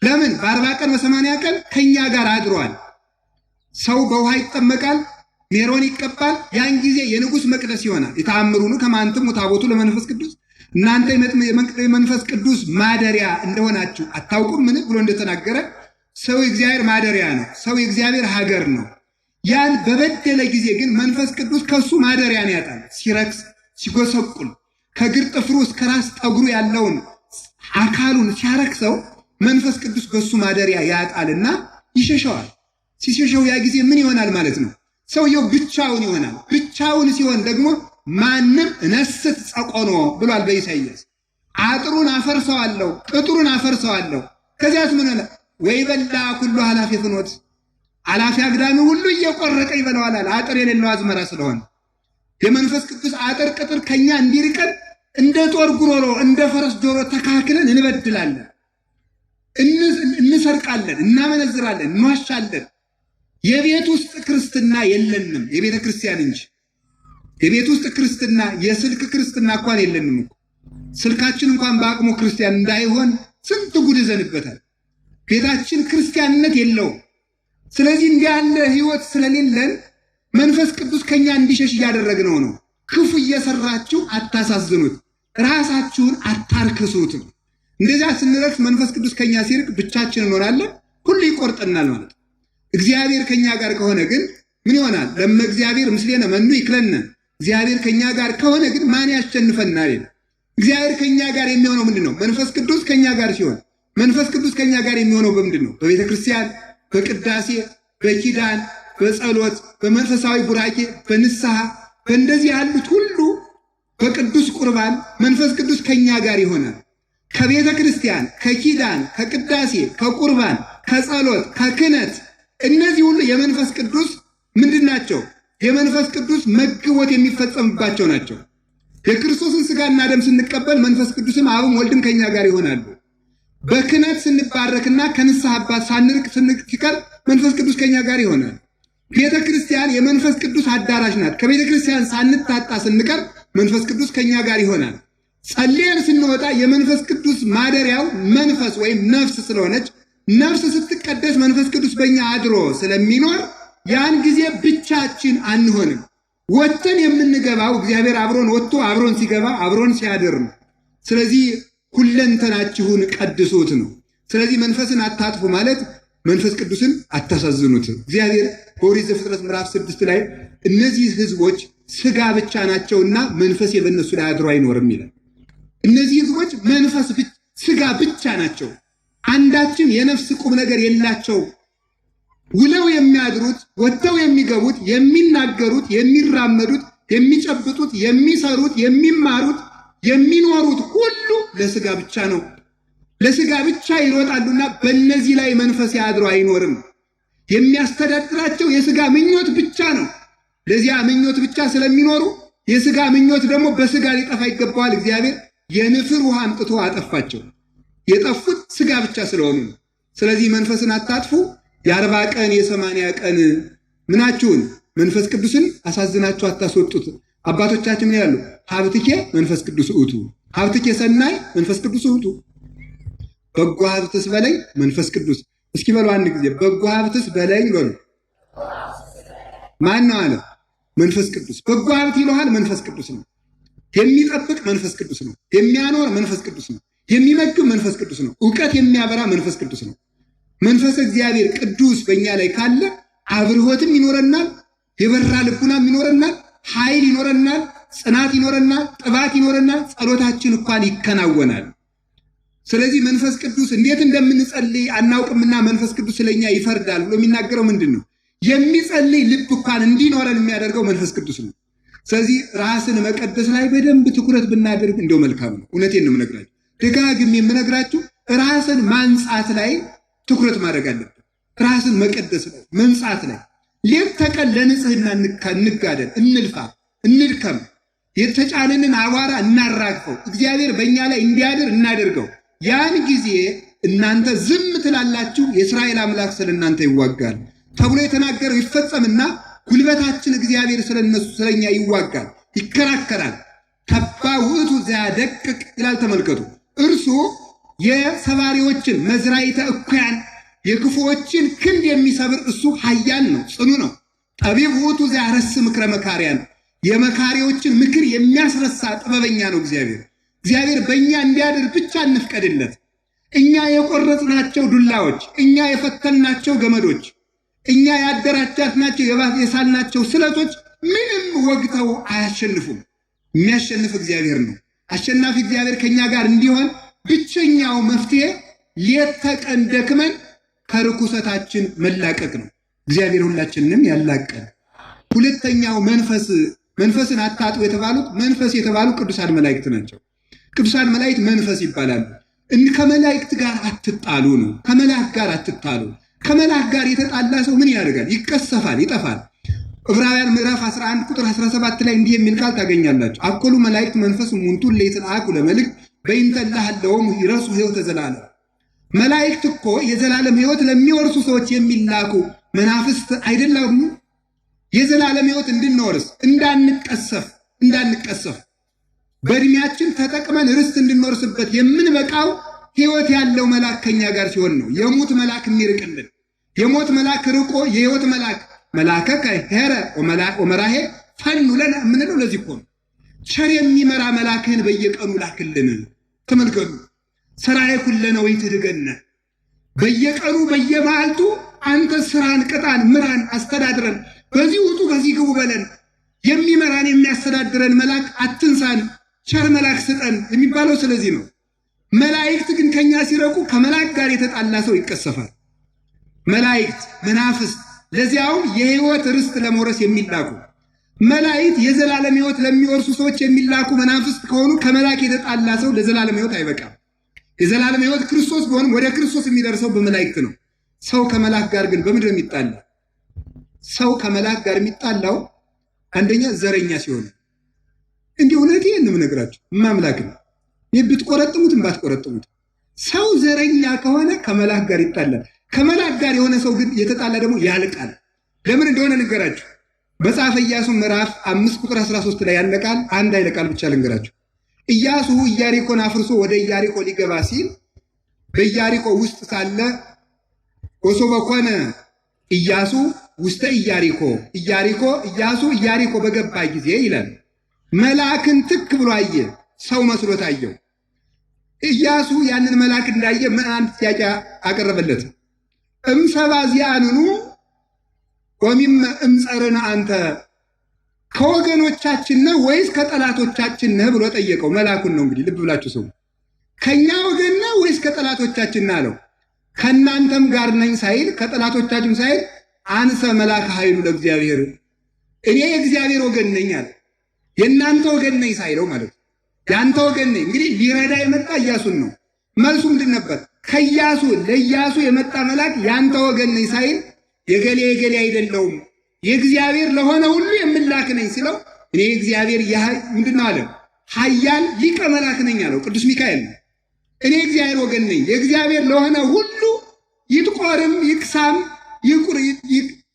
ለምን? በ40 ቀን በ80 ቀን ከኛ ጋር አድሯል። ሰው በውሃ ይጠመቃል፣ ሜሮን ይቀባል። ያን ጊዜ የንጉሥ መቅደስ ይሆናል። የተአምሩኑ ከማንትም ታቦቱ ለመንፈስ ቅዱስ፣ እናንተ የመንፈስ ቅዱስ ማደሪያ እንደሆናችሁ አታውቁም ምን ብሎ እንደተናገረ ሰው የእግዚአብሔር ማደሪያ ነው። ሰው የእግዚአብሔር ሀገር ነው። ያን በበደለ ጊዜ ግን መንፈስ ቅዱስ ከሱ ማደሪያን ያጣል። ሲረክስ ሲጎሰቁል ከእግር ጥፍሩ እስከ ራስ ጠጉሩ ያለውን አካሉን ሲያረክሰው መንፈስ ቅዱስ በሱ ማደሪያ ያጣልና ይሸሸዋል። ሲሸሸው ያ ጊዜ ምን ይሆናል ማለት ነው? ሰውየው ብቻውን ይሆናል። ብቻውን ሲሆን ደግሞ ማንም እነስት ጸቆኖ ብሏል በኢሳይያስ። አጥሩን አፈርሰዋለሁ፣ ቅጥሩን አፈርሰዋለሁ። ከዚያስ ምን ሆነ? ወይ በላ ሁሉ ኃላፊ ፍኖት፣ ኃላፊ አግዳሚ ሁሉ እየቆረጠ ይበላዋል። አጥር የሌለው አዝመራ ስለሆነ የመንፈስ ቅዱስ አጥር ቅጥር ከኛ እንዲርቀን እንደ ጦር ጉሮሮ እንደ ፈረስ ጆሮ ተካክለን እንበድላለን፣ እንሰርቃለን፣ እናመነዝራለን፣ እንዋሻለን። የቤት ውስጥ ክርስትና የለንም፣ የቤተ ክርስቲያን እንጂ። የቤት ውስጥ ክርስትና የስልክ ክርስትና እንኳን የለንም እኮ። ስልካችን እንኳን በአቅሙ ክርስቲያን እንዳይሆን ስንት ጉድ ይዘንበታል። ቤታችን ክርስቲያንነት የለውም። ስለዚህ እንዲህ ያለ ሕይወት ስለሌለን መንፈስ ቅዱስ ከኛ እንዲሸሽ እያደረግነው ነው። ክፉ እየሰራችሁ አታሳዝኑት፣ ራሳችሁን አታርክሱትም። እንደዚያ ስንረክስ መንፈስ ቅዱስ ከኛ ሲርቅ ብቻችን እንሆናለን፣ ሁሉ ይቆርጠናል ማለት ነው። እግዚአብሔር ከኛ ጋር ከሆነ ግን ምን ይሆናል? ለመ እግዚአብሔር ምስሌነ መኑ ይክለነ፣ እግዚአብሔር ከኛ ጋር ከሆነ ግን ማን ያሸንፈናል? እግዚአብሔር ከኛ ጋር የሚሆነው ምንድነው? መንፈስ ቅዱስ ከኛ ጋር ሲሆን፣ መንፈስ ቅዱስ ከኛ ጋር የሚሆነው በምንድነው? በቤተ ክርስቲያን፣ በቅዳሴ፣ በኪዳን፣ በጸሎት፣ በመንፈሳዊ ቡራኬ፣ በንስሐ፣ በእንደዚህ ያሉት ሁሉ በቅዱስ ቁርባን መንፈስ ቅዱስ ከኛ ጋር ይሆናል። ከቤተ ክርስቲያን፣ ከኪዳን፣ ከቅዳሴ፣ ከቁርባን፣ ከጸሎት፣ ከክህነት እነዚህ ሁሉ የመንፈስ ቅዱስ ምንድናቸው? የመንፈስ ቅዱስ መግቦት የሚፈጸምባቸው ናቸው። የክርስቶስን ሥጋና ደም ስንቀበል መንፈስ ቅዱስም አብም ወልድም ከኛ ጋር ይሆናሉ። በክህነት ስንባረክና ከንስሐ አባት ሳንርቅ ሲቀር መንፈስ ቅዱስ ከኛ ጋር ይሆናል። ቤተ ክርስቲያን የመንፈስ ቅዱስ አዳራሽ ናት። ከቤተ ክርስቲያን ሳንታጣ ስንቀር መንፈስ ቅዱስ ከኛ ጋር ይሆናል። ጸልየን ስንወጣ የመንፈስ ቅዱስ ማደሪያው መንፈስ ወይም ነፍስ ስለሆነች ነፍስ ስትቀደስ መንፈስ ቅዱስ በእኛ አድሮ ስለሚኖር ያን ጊዜ ብቻችን አንሆንም። ወጥተን የምንገባው እግዚአብሔር አብሮን ወጥቶ አብሮን ሲገባ አብሮን ሲያድር ነው። ስለዚህ ሁለንተናችሁን ቀድሱት ነው። ስለዚህ መንፈስን አታጥፉ ማለት መንፈስ ቅዱስን አታሳዝኑት። እግዚአብሔር በኦሪት ዘፍጥረት ምዕራፍ 6 ላይ እነዚህ ሕዝቦች ሥጋ ብቻ ናቸውና መንፈስ በእነሱ ላይ አድሮ አይኖርም ይላል። እነዚህ ሕዝቦች መንፈስ ሥጋ ብቻ ናቸው። አንዳችም የነፍስ ቁም ነገር የላቸው። ውለው የሚያድሩት ወጥተው የሚገቡት የሚናገሩት የሚራመዱት የሚጨብጡት የሚሰሩት የሚማሩት የሚኖሩት ሁሉ ለሥጋ ብቻ ነው። ለሥጋ ብቻ ይሮጣሉና በእነዚህ ላይ መንፈስ አድሮ አይኖርም። የሚያስተዳድራቸው የሥጋ ምኞት ብቻ ነው። ለዚያ ምኞት ብቻ ስለሚኖሩ የሥጋ ምኞት ደግሞ በሥጋ ሊጠፋ ይገባዋል። እግዚአብሔር የንፍር ውሃ አምጥቶ አጠፋቸው። የጠፉት ሥጋ ብቻ ስለሆኑ ነው። ስለዚህ መንፈስን አታጥፉ። የ40 ቀን የ80 ቀን ምናችሁን መንፈስ ቅዱስን አሳዝናችሁ አታስወጡት። አባቶቻችን ምን ያሉ? ሀብትኬ መንፈስ ቅዱስ ውእቱ፣ ሀብትኬ ሰናይ መንፈስ ቅዱስ ውእቱ። በጎ ሀብትስ በለኝ መንፈስ ቅዱስ። እስኪ በሉ አንድ ጊዜ በጎ ሀብትስ በለኝ በሉ። ማን ነው አለ? መንፈስ ቅዱስ። በጎ ሀብት ይለዋል መንፈስ ቅዱስ ነው። የሚጠብቅ መንፈስ ቅዱስ ነው። የሚያኖር መንፈስ ቅዱስ ነው። የሚመግብ መንፈስ ቅዱስ ነው። ዕውቀት የሚያበራ መንፈስ ቅዱስ ነው። መንፈስ እግዚአብሔር ቅዱስ በእኛ ላይ ካለ አብርሆትም ይኖረናል፣ የበራ ልቡናም ይኖረናል፣ ኃይል ይኖረናል፣ ጽናት ይኖረናል፣ ጥባት ይኖረናል፣ ጸሎታችን እንኳን ይከናወናል። ስለዚህ መንፈስ ቅዱስ እንዴት እንደምንጸልይ አናውቅምና መንፈስ ቅዱስ ስለኛ ይፈርዳል ብሎ የሚናገረው ምንድን ነው? የሚጸልይ ልብ እንኳን እንዲኖረን የሚያደርገው መንፈስ ቅዱስ ነው። ስለዚህ ራስን መቀደስ ላይ በደንብ ትኩረት ብናደርግ እንደው መልካም ነው። እውነቴን ነው የምነግራችሁ፣ ደጋግሜ የምነግራችሁ ራስን ማንጻት ላይ ትኩረት ማድረግ አለብን። ራስን መቀደስ ላይ መንጻት ላይ ሌት ተቀን ለንጽህና እንጋደል፣ እንልፋ፣ እንድከም፣ የተጫነንን አቧራ እናራግፈው፣ እግዚአብሔር በእኛ ላይ እንዲያድር እናደርገው። ያን ጊዜ እናንተ ዝም ትላላችሁ፣ የእስራኤል አምላክ ስለ እናንተ ይዋጋል ተብሎ የተናገረው ይፈጸምና ጉልበታችን እግዚአብሔር ስለነሱ ስለኛ ይዋጋል፣ ይከራከራል። ተባ ውእቱ ዘያደቅቅ ይላል። ተመልከቱ፣ እርሱ የሰባሪዎችን መዝራይተ እኩያን የክፉዎችን ክንድ የሚሰብር እሱ ኃያል ነው፣ ጽኑ ነው። ጠቢብ ውእቱ ዘያረስ ምክረ መካሪያን የመካሪዎችን ምክር የሚያስረሳ ጥበበኛ ነው እግዚአብሔር። እግዚአብሔር በእኛ እንዲያድር ብቻ እንፍቀድለት። እኛ የቆረጥናቸው ዱላዎች፣ እኛ የፈተልናቸው ገመዶች፣ እኛ ያደራጃትናቸው የሳልናቸው ስለቶች ምንም ወግተው አያሸንፉም። የሚያሸንፍ እግዚአብሔር ነው። አሸናፊ እግዚአብሔር ከኛ ጋር እንዲሆን ብቸኛው መፍትሄ ሌት ተቀን ደክመን ከርኩሰታችን መላቀቅ ነው። እግዚአብሔር ሁላችንንም ያላቀን። ሁለተኛው መንፈስን አታጥቡ የተባሉት መንፈስ የተባሉ ቅዱሳን መላእክት ናቸው። ቅዱሳን መላእክት መንፈስ ይባላሉ። ከመላእክት ጋር አትጣሉ ነው። ከመላእክት ጋር አትጣሉ። ከመላእክት ጋር የተጣላ ሰው ምን ያደርጋል? ይቀሰፋል፣ ይጠፋል። ዕብራውያን ምዕራፍ 11 ቁጥር 17 ላይ እንዲህ የሚል ቃል ታገኛላችሁ። አኮሉ መላእክት መንፈስ ሙንቱ ለይትልአኩ ለመልእክት በእንተላህለውም ይረሱ ሕይወተ ዘላለም። መላእክት እኮ የዘላለም ሕይወት ለሚወርሱ ሰዎች የሚላኩ መናፍስት አይደላሉ? የዘላለም ሕይወት እንድንወርስ እንዳንቀሰፍ በእድሜያችን ተጠቅመን ርስት እንድንወርስበት የምንበቃው ሕይወት ያለው መልአክ ከኛ ጋር ሲሆን ነው። የሞት መልአክ የሚርቅልን፣ የሞት መልአክ ርቆ የሕይወት መልአክ መልአከከ ሄረ ወመራሄ ፈኑ ለነ የምንለው ለዚህ እኮ ነው። ቸር የሚመራ መልአክህን በየቀኑ ላክልን። ተመልከቱ፣ ሥራዬ ኩለነ ወይትድገነ፣ በየቀኑ በየመዓልቱ አንተ ስራን ቅጣን፣ ምራን፣ አስተዳድረን፣ በዚህ ውጡ በዚህ ግቡ በለን። የሚመራን የሚያስተዳድረን መልአክ አትንሳን፣ ቸር መልአክ ስጠን የሚባለው ስለዚህ ነው። መላእክት ግን ከኛ ሲረቁ ከመልአክ ጋር የተጣላ ሰው ይቀሰፋል። መላእክት መናፍስት ለዚያው የሕይወት ርስት ለመውረስ የሚላኩ መላእክት የዘላለም ሕይወት ለሚወርሱ ሰዎች የሚላኩ መናፍስት ከሆኑ ከመልአክ የተጣላ ሰው ለዘላለም ሕይወት አይበቃም። የዘላለም ሕይወት ክርስቶስ ቢሆን ወደ ክርስቶስ የሚደርሰው በመላእክት ነው። ሰው ከመልአክ ጋር ግን በምንድን ነው የሚጣላ? ሰው ከመልአክ ጋር የሚጣላው አንደኛ ዘረኛ ሲሆን፣ እንዲህ እውነቴን ነው የምነግራችሁ ማምላክ ነው። ብትቆረጥሙትም ባትቆረጥሙት ሰው ዘረኛ ከሆነ ከመልአክ ጋር ይጣላል። ከመልአክ ጋር የሆነ ሰው ግን የተጣላ ደግሞ ያልቃል። ለምን እንደሆነ ልንገራችሁ። መጽሐፈ ኢያሱ ምዕራፍ 5 ቁጥር 13 ላይ ያለ ቃል አንድ ኃይለ ቃል ብቻ ልንገራችሁ። ኢያሱ ኢያሪኮን አፍርሶ ወደ ኢያሪኮ ሊገባ ሲል በኢያሪኮ ውስጥ ሳለ ወሶበ ኮነ ኢያሱ ውስተ ኢያሪኮ ኢያሱ ኢያሪኮ በገባ ጊዜ ይላል መልአክን ትክ ብሎ አየ። ሰው መስሎ ታየው። ኢያሱ ያንን መልአክ እንዳየ አንድ ጥያቄ አቀረበለት። እምሰባ ዚአንኑ ወሚም እምጸርነ አንተ፣ ከወገኖቻችን ነህ ወይስ ከጠላቶቻችን ነህ ብሎ ጠየቀው። መልአኩን ነው እንግዲህ ልብ ብላችሁ ሰው ከኛ ወገን ነህ ወይስ ከጠላቶቻችን ነህ አለው። ከእናንተም ጋር ነኝ ሳይል ከጠላቶቻችን ሳይል አንሰ መልአከ ኃይሉ ለእግዚአብሔር፣ እኔ የእግዚአብሔር ወገን ነኝ አለ። የእናንተ ወገን ነኝ ሳይለው ማለት ነው። ያንተ ወገን ነኝ። እንግዲህ ሊረዳ የመጣ ኢያሱን ነው። መልሱ ምንድን ነበር? ከኢያሱ ለኢያሱ የመጣ መልአክ ያንተ ወገን ነኝ ሳይል የገሌ አይደለውም የእግዚአብሔር ለሆነ ሁሉ የምላክ ነኝ ሲለው እኔ እግዚአብሔር ምንድን ነው አለ? ኃያል ሊቀ መልአክ ነኝ አለው። ቅዱስ ሚካኤል ነው። እኔ እግዚአብሔር ወገን ነኝ፣ የእግዚአብሔር ለሆነ ሁሉ ይጥቆርም ይቅሳም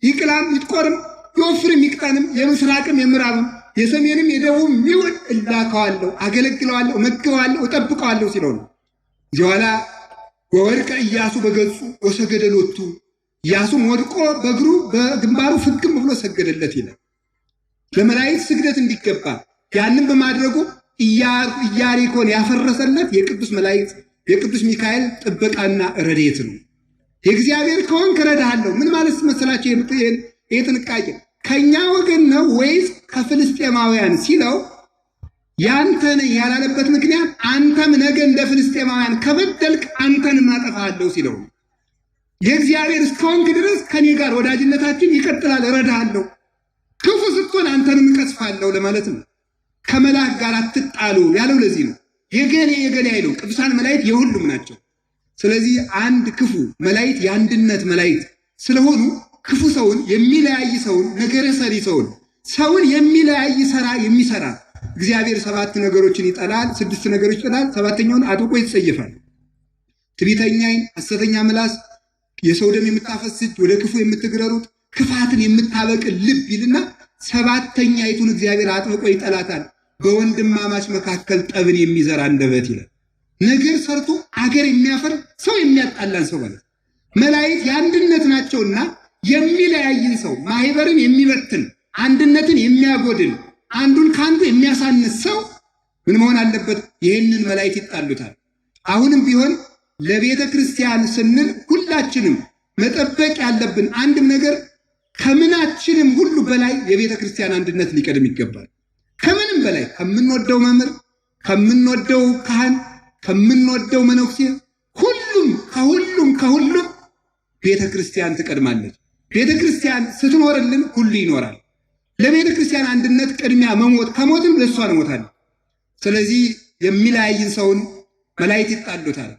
ይቅላም ይጥቆርም ይወፍርም ይቅጠንም የምስራቅም የምዕራብም የሰሜንም የደቡብም ይሁን እላከዋለሁ፣ አገለግለዋለሁ፣ መግበዋለሁ፣ እጠብቀዋለሁ ሲለው ነው። እዚህ በኋላ ወወድቀ ኢያሱ በገጹ ወሰገደ ሎቱ፣ ኢያሱም ወድቆ በእግሩ በግንባሩ ፍግም ብሎ ሰገደለት ይላል። ለመላእክት ስግደት እንዲገባ ያንን በማድረጉ ኢያሪኮን ያፈረሰለት የቅዱስ መላእክት የቅዱስ ሚካኤል ጥበቃና ረድኤት ነው። የእግዚአብሔር ከሆንክ እረዳሃለሁ። ምን ማለት መሰላችሁ? ይህ ጥንቃቄ ከኛ ወገን ነው ወይስ ከፍልስጤማውያን ሲለው ያንተ ነኝ ያላለበት ምክንያት አንተም ነገ እንደ ፍልስጤማውያን ከበደልክ አንተን ማጠፋለሁ ሲለው የእግዚአብሔር እስከሆንክ ድረስ ከኔ ጋር ወዳጅነታችን ይቀጥላል፣ እረዳሃለሁ፣ ክፉ ስትሆን አንተንም እቀስፋለሁ ለማለት ነው። ከመልአክ ጋር አትጣሉ ያለው ለዚህ ነው። የገሌ አይለው። ቅዱሳን መላእክት የሁሉም ናቸው። ስለዚህ አንድ ክፉ መላእክት የአንድነት መላእክት ስለሆኑ ክፉ ሰውን የሚለያይ ሰውን ነገረ ሰሪ ሰውን የሚለያይ ሥራ የሚሰራ እግዚአብሔር 7 ነገሮችን ይጠላል፣ 6 ነገሮች ይጠላል፣ 7ኛውን አጥብቆ ይጸየፋል። ትዕቢተኛ ዓይን፣ ሐሰተኛ ምላስ፣ የሰው ደም የምታፈስጅ፣ ወደ ክፉ የምትግረሩት፣ ክፋትን የምታበቅል ልብ ይልና 7ኛይቱን እግዚአብሔር አጥብቆ ይጠላታል። በወንድማማች መካከል ጠብን የሚዘራ አንደበት ይላል። ነገር ሰርቶ አገር የሚያፈር ሰው የሚያጣላን ሰው ማለት መላእክት የአንድነት ናቸውና የሚለያይን ሰው ማህበርን የሚበትን አንድነትን የሚያጎድል አንዱን ከአንዱ የሚያሳንስ ሰው ምን መሆን አለበት? ይህንን መላእክት ይጣሉታል። አሁንም ቢሆን ለቤተ ክርስቲያን ስንል ሁላችንም መጠበቅ ያለብን አንድም ነገር ከምናችንም ሁሉ በላይ የቤተ ክርስቲያን አንድነት ሊቀድም ይገባል። ከምንም በላይ ከምንወደው መምህር፣ ከምንወደው ካህን፣ ከምንወደው መነኩሴ ከሁሉም ቤተ ክርስቲያን ትቀድማለች። ቤተ ክርስቲያን ስትኖርልን ሁሉ ይኖራል። ለቤተ ክርስቲያን አንድነት ቅድሚያ መሞት፣ ከሞትም ለሷ እንሞታለን። ስለዚህ የሚለያይን ሰውን መላእክት ይጣሉታል።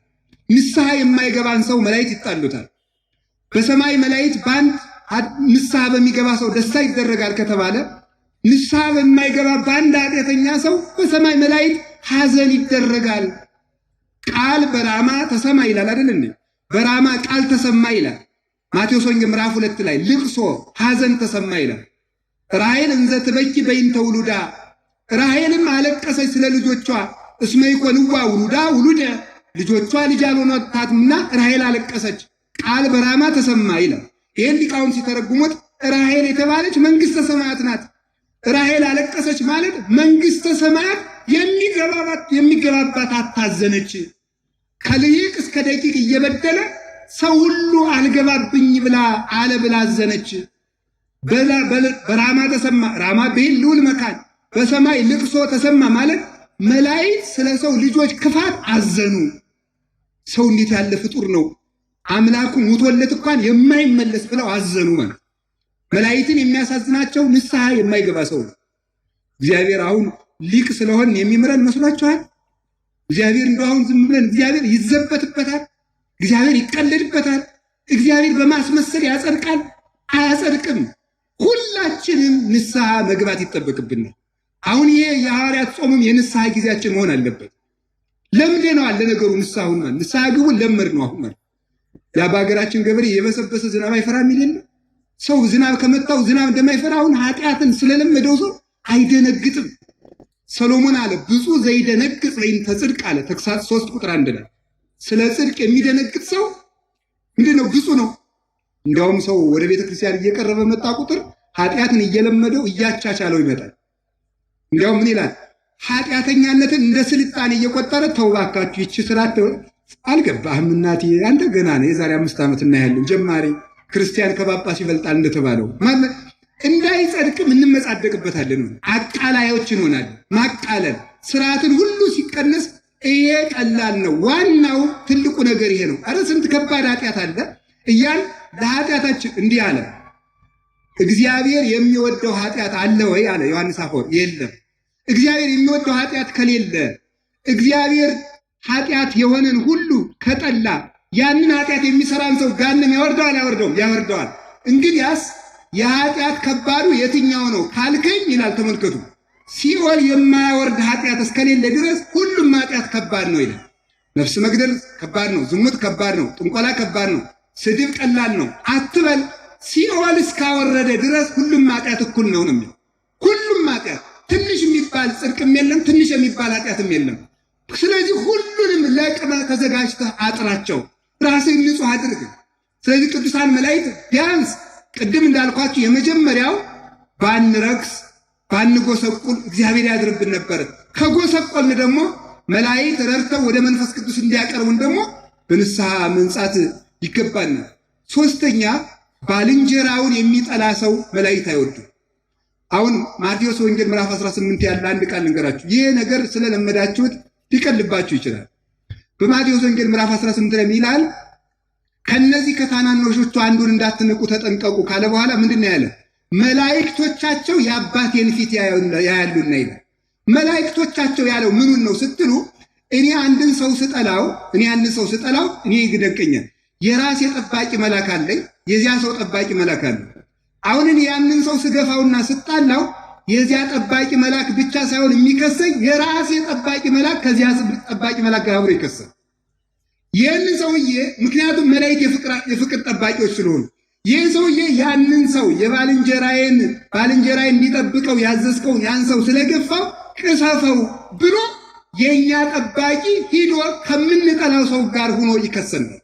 ንስሐ የማይገባን ሰው መላእክት ይጣሉታል። በሰማይ መላእክት በአንድ ንስሐ በሚገባ ሰው ደስታ ይደረጋል ከተባለ ንስሐ በማይገባ በአንድ ኃጢአተኛ ሰው በሰማይ መላእክት ሐዘን ይደረጋል። ቃል በራማ ተሰማ ይላል አይደል እንዴ? በራማ ቃል ተሰማ ይላል። ማቴዎስ ወንጌል ምዕራፍ 2 ላይ ልቅሶ ሐዘን ተሰማ ይላል። ራሔል እንዘ ትበኪ በይንተ ውሉዳ፣ ራሔልም አለቀሰች ስለ ልጆቿ። እስመ ይኮንዋ ውሉደ፣ ልጆቿ ልጅ አልሆኗታምና ራሔል አለቀሰች። ቃል በራማ ተሰማ ይላል። ይህን ሊቃውንት ሲተረጉሙት ራሔል የተባለች መንግሥተ ሰማያት ናት። ራሔል አለቀሰች ማለት መንግሥተ ሰማያት የሚገባባት አታዘነች። ከልሂቅ እስከ ደቂቅ እየበደለ ሰው ሁሉ አልገባብኝ ብላ አዘነች። በራማ ተሰማ ራማ በልዑል መካን በሰማይ ልቅሶ ተሰማ ማለት መላእክት ስለ ሰው ልጆች ክፋት አዘኑ። ሰው እንዴት ያለ ፍጡር ነው አምላኩ ሞቶለት እንኳን የማይመለስ ብለው አዘኑ ማለት። መላእክትን የሚያሳዝናቸው ንስሐ የማይገባ ሰው ነው። እግዚአብሔር አሁን ሊቅ ስለሆን የሚምረን መስሏችኋል? እግዚአብሔር እንደው አሁን ዝም ብለን እግዚአብሔር ይዘበትበታል፣ እግዚአብሔር ይቀለድበታል፣ እግዚአብሔር በማስመሰል ያጸድቃል? አያጸድቅም። ሁላችንም ንስሐ መግባት ይጠበቅብናል። አሁን ይሄ የሐዋርያት ጾምም የንስሐ ጊዜያችን መሆን አለበት። ለምደነዋል። ለነገሩ ንስሐውን ማለት ንስሐ ግቡን ለመድ ነው። አሁን ማለት ያ በሀገራችን ገበሬ የበሰበሰ ዝናብ አይፈራም ይላል። ሰው ዝናብ ከመታው ዝናብ እንደማይፈራ አሁን ኃጢአትን ስለለመደው ሰው አይደነግጥም። ሰሎሞን አለ ብፁዕ ዘይደነግጥ በእንተ ጽድቅ አለ ተግሣጽ 3 ቁጥር 1 ላይ ስለ ጽድቅ የሚደነግጥ ሰው ምንድነው? ብፁዕ ነው። እንዲያውም ሰው ወደ ቤተ ክርስቲያን እየቀረበ መጣ ቁጥር ኃጢአትን እየለመደው እያቻቻለው ይመጣል። እንዲያውም ምን ይላል? ኃጢአተኛነትን እንደ ስልጣኔ እየቆጠረ ተው እባካችሁ ይህች ስራት አልገባህም እናቴ አንተ ገና ነህ የዛሬ 5 ዓመት እናያለን ጀማሪ ክርስቲያን ከጳጳስ ይበልጣል እንደተባለው ማለት እንዳይጸድቅም እንመጻደቅበታለን። አቃላዮች እንሆናለን። ማቃለል ስርዓትን ሁሉ ሲቀነስ ይሄ ቀላል ነው። ዋናው ትልቁ ነገር ይሄ ነው። አረ ስንት ከባድ ኃጢአት አለ እያል ለኃጢአታችን እንዲህ አለ። እግዚአብሔር የሚወደው ኃጢአት አለ ወይ አለ ዮሐንስ አፈወርቅ። የለም። እግዚአብሔር የሚወደው ኃጢአት ከሌለ እግዚአብሔር ኃጢአት የሆነን ሁሉ ከጠላ ያንን ኃጢአት የሚሰራን ሰው ገሃነም ያወርደዋል? አያወርደውም? ያወርደዋል። እንግዲያስ የኃጢአት ከባዱ የትኛው ነው ካልከኝ ይላል ተመልከቱ፣ ሲኦል የማያወርድ ኃጢአት እስከሌለ ድረስ ሁሉም ኃጢአት ከባድ ነው ይላል። ነፍስ መግደል ከባድ ነው፣ ዝሙት ከባድ ነው፣ ጥንቆላ ከባድ ነው፣ ስድብ ቀላል ነው አትበል። ሲኦል እስካወረደ ድረስ ሁሉም ኃጢአት እኩል ነው ነው የሚለው። ሁሉም ኃጢአት ትንሽ የሚባል ጽድቅም የለም፣ ትንሽ የሚባል ኃጢአትም የለም። ስለዚህ ሁሉንም ለቅመ ተዘጋጅተህ አጥራቸው፣ ራስህን ንጹህ አድርግ። ስለዚህ ቅዱሳን መላእክት ቢያንስ ቅድም እንዳልኳችሁ የመጀመሪያው ባንረክስ ባንጎሰቁል እግዚአብሔር ያድርብን ነበር። ከጎሰቆልን ደግሞ መላእክት ረድተው ወደ መንፈስ ቅዱስ እንዲያቀርቡን ደግሞ በንስሐ መንጻት ይገባናል። ሶስተኛ ባልንጀራውን የሚጠላ ሰው መላእክት አይወዱም። አሁን ማቴዎስ ወንጌል ምዕራፍ 18 ያለ አንድ ቃል ልንገራችሁ። ይሄ ነገር ስለለመዳችሁት ሊቀልባችሁ ይችላል። በማቴዎስ ወንጌል ምዕራፍ 18 ላይ ይላል ከነዚህ ከታናናሾቹ አንዱን እንዳትንቁ ተጠንቀቁ ካለ በኋላ ምንድን ያለ? መላእክቶቻቸው የአባቴን ፊት ያያሉና ይላል። መላእክቶቻቸው ያለው ምኑን ነው ስትሉ እኔ አንድን ሰው ስጠላው እኔ ይደንቀኛል። የራሴ ጠባቂ መልአክ አለኝ፣ የዚያ ሰው ጠባቂ መልአክ አለ። አሁን እኔ ያንን ሰው ስገፋውና ስጣላው የዚያ ጠባቂ መልአክ ብቻ ሳይሆን የሚከሰኝ የራሴ ጠባቂ መልአክ ከዚያ ጠባቂ መልአክ ጋር አብሮ ይከሰል። ይህንን ሰውዬ ምክንያቱም መላእክት የፍቅር ጠባቂዎች ስለሆኑ ይህ ሰውዬ ያንን ሰው ባልንጀራዬን እንዲጠብቀው ያዘዝከውን ያን ሰው ስለገፋው ቅሰፈው ብሎ የእኛ ጠባቂ ሂዶ ከምንጠላው ሰው ጋር ሆኖ ይከሰናል።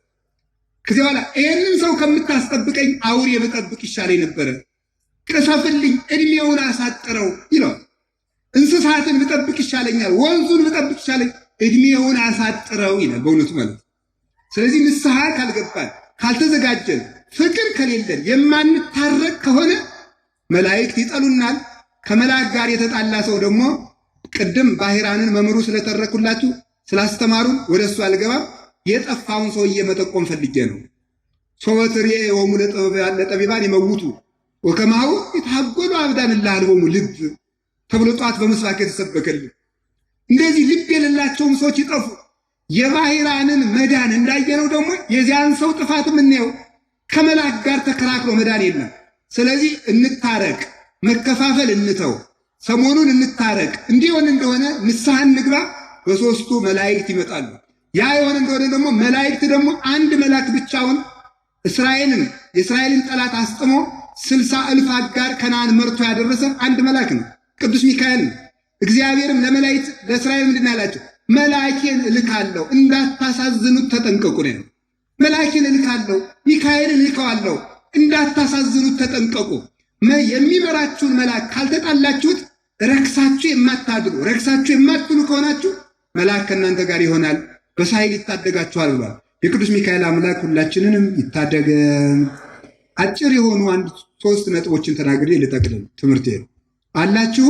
ከዚህ በኋላ ይህንን ሰው ከምታስጠብቀኝ አውሬ ብጠብቅ ይሻለኝ ነበረ፣ ቅሰፍልኝ፣ እድሜውን አሳጥረው ይለዋል። እንስሳትን ብጠብቅ ይሻለኛል፣ ወንዙን ብጠብቅ ይሻለኝ፣ እድሜውን አሳጥረው ይላል። በእውነቱ ማለት ስለዚህ ንስሐ ካልገባን ካልተዘጋጀን ፍቅር ከሌለን የማንታረቅ ከሆነ መላእክት ይጠሉናል። ከመላእክት ጋር የተጣላ ሰው ደግሞ ቅድም ባሕራንን መምህሩ ስለተረኩላችሁ ስላስተማሩን ወደ እሱ አልገባም። የጠፋውን ሰውዬ መጠቆም ፈልጌ ነው። ሶበትርየ ወሙ ለጠቢባን ይመውቱ ወከማሁ ይታጎሉ አብዳን ላልቦሙ ልብ ተብሎ ጧት በምስባክ የተሰበከልን እንደዚህ ልብ የሌላቸውም ሰዎች ይጠፉ። የባሕራንን መዳን እንዳየነው ደግሞ የዚያን ሰው ጥፋት የምናየው ከመላእክት ጋር ተከራክሮ መዳን የለም። ስለዚህ እንታረቅ፣ መከፋፈል እንተው፣ ሰሞኑን እንታረቅ። እንዲሆን እንደሆነ ንስሐ እንግባ። በሶስቱ መላእክት ይመጣሉ። ያ የሆነ እንደሆነ ደግሞ መላእክት ደግሞ አንድ መልአክ ብቻውን የእስራኤልን ጠላት አስጥሞ 60,000 አጋር ከነዓን መርቶ ያደረሰ አንድ መልአክ ነው፣ ቅዱስ ሚካኤል ነው። እግዚአብሔርም ለመላእክት ለእስራኤል ምንድን ያላቸው? መልአኬን እልካለሁ እንዳታሳዝኑት ተጠንቀቁ ነው። መልአኬን እልካለሁ፣ ሚካኤልን እልከዋለሁ፣ እንዳታሳዝኑት ተጠንቀቁ። የሚመራችሁን መልአክ ካልተጣላችሁት ረክሳችሁ የማትሉ ከሆናችሁ መልአክ ከእናንተ ጋር ይሆናል፣ በሳይል ይታደጋችኋል ብሏል። የቅዱስ ሚካኤል አምላክ ሁላችንንም ይታደገን። አጭር የሆኑ አንድ 3 ነጥቦችን ተናግሬ ልጠቅልል ትምህርቴ አላችሁ።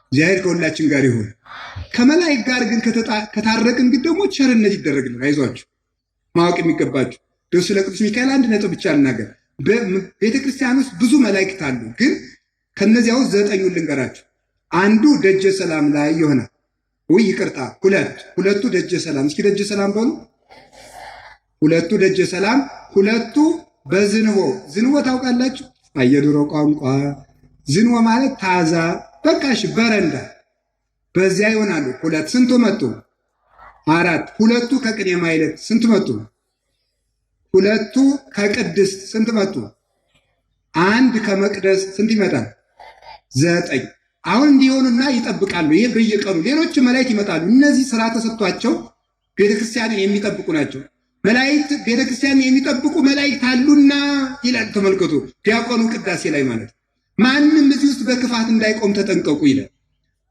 እግዚአብሔር ከሁላችን ጋር ይሁን። ከመላእክት ጋር ግን ከታረቅን ግን ደግሞ ቸርነት ይደረግልን። አይዟችሁ ማወቅ የሚገባችሁ ደስ ለቅዱስ ሚካኤል አንድ ነጥብ ብቻ ልናገር። በቤተክርስቲያን ውስጥ ብዙ መላእክት አሉ፣ ግን ከነዚያው 9 ልንገራችሁ። አንዱ ደጀ ሰላም ላይ ይሆናል። ይቅርታ፣ ሁለቱ ደጀ ሰላም። እስኪ ደጀ ሰላም በሉ። ሁለቱ ደጀ ሰላም፣ ሁለቱ ዝንቦ ታውቃላችሁ? የድሮ ቋንቋ ዝንቦ ማለት ታዛ በቃሽ በረንዳ በዚያ ይሆናሉ። ስንቱ መጡ? 4። ሁለቱ ከቅኔ ማኅሌት ስንት መጡ? ሁለቱ ከቅድስት ስንት መጡ? 1 ከመቅደስ ስንት ይመጣል? 9። አሁን እንዲሆኑና ይጠብቃሉ። ይሄ በየቀኑ ሌሎች መላእክት ይመጣሉ። እነዚህ ስራ ተሰጥቷቸው ቤተክርስቲያንን የሚጠብቁ ናቸው። መላእክት ቤተክርስቲያንን የሚጠብቁ መላእክት አሉና ይላል። ተመልከቱ፣ ዲያቆኑ ቅዳሴ ላይ ማለት ማንም እዚህ ውስጥ በክፋት እንዳይቆም ተጠንቀቁ ይላል።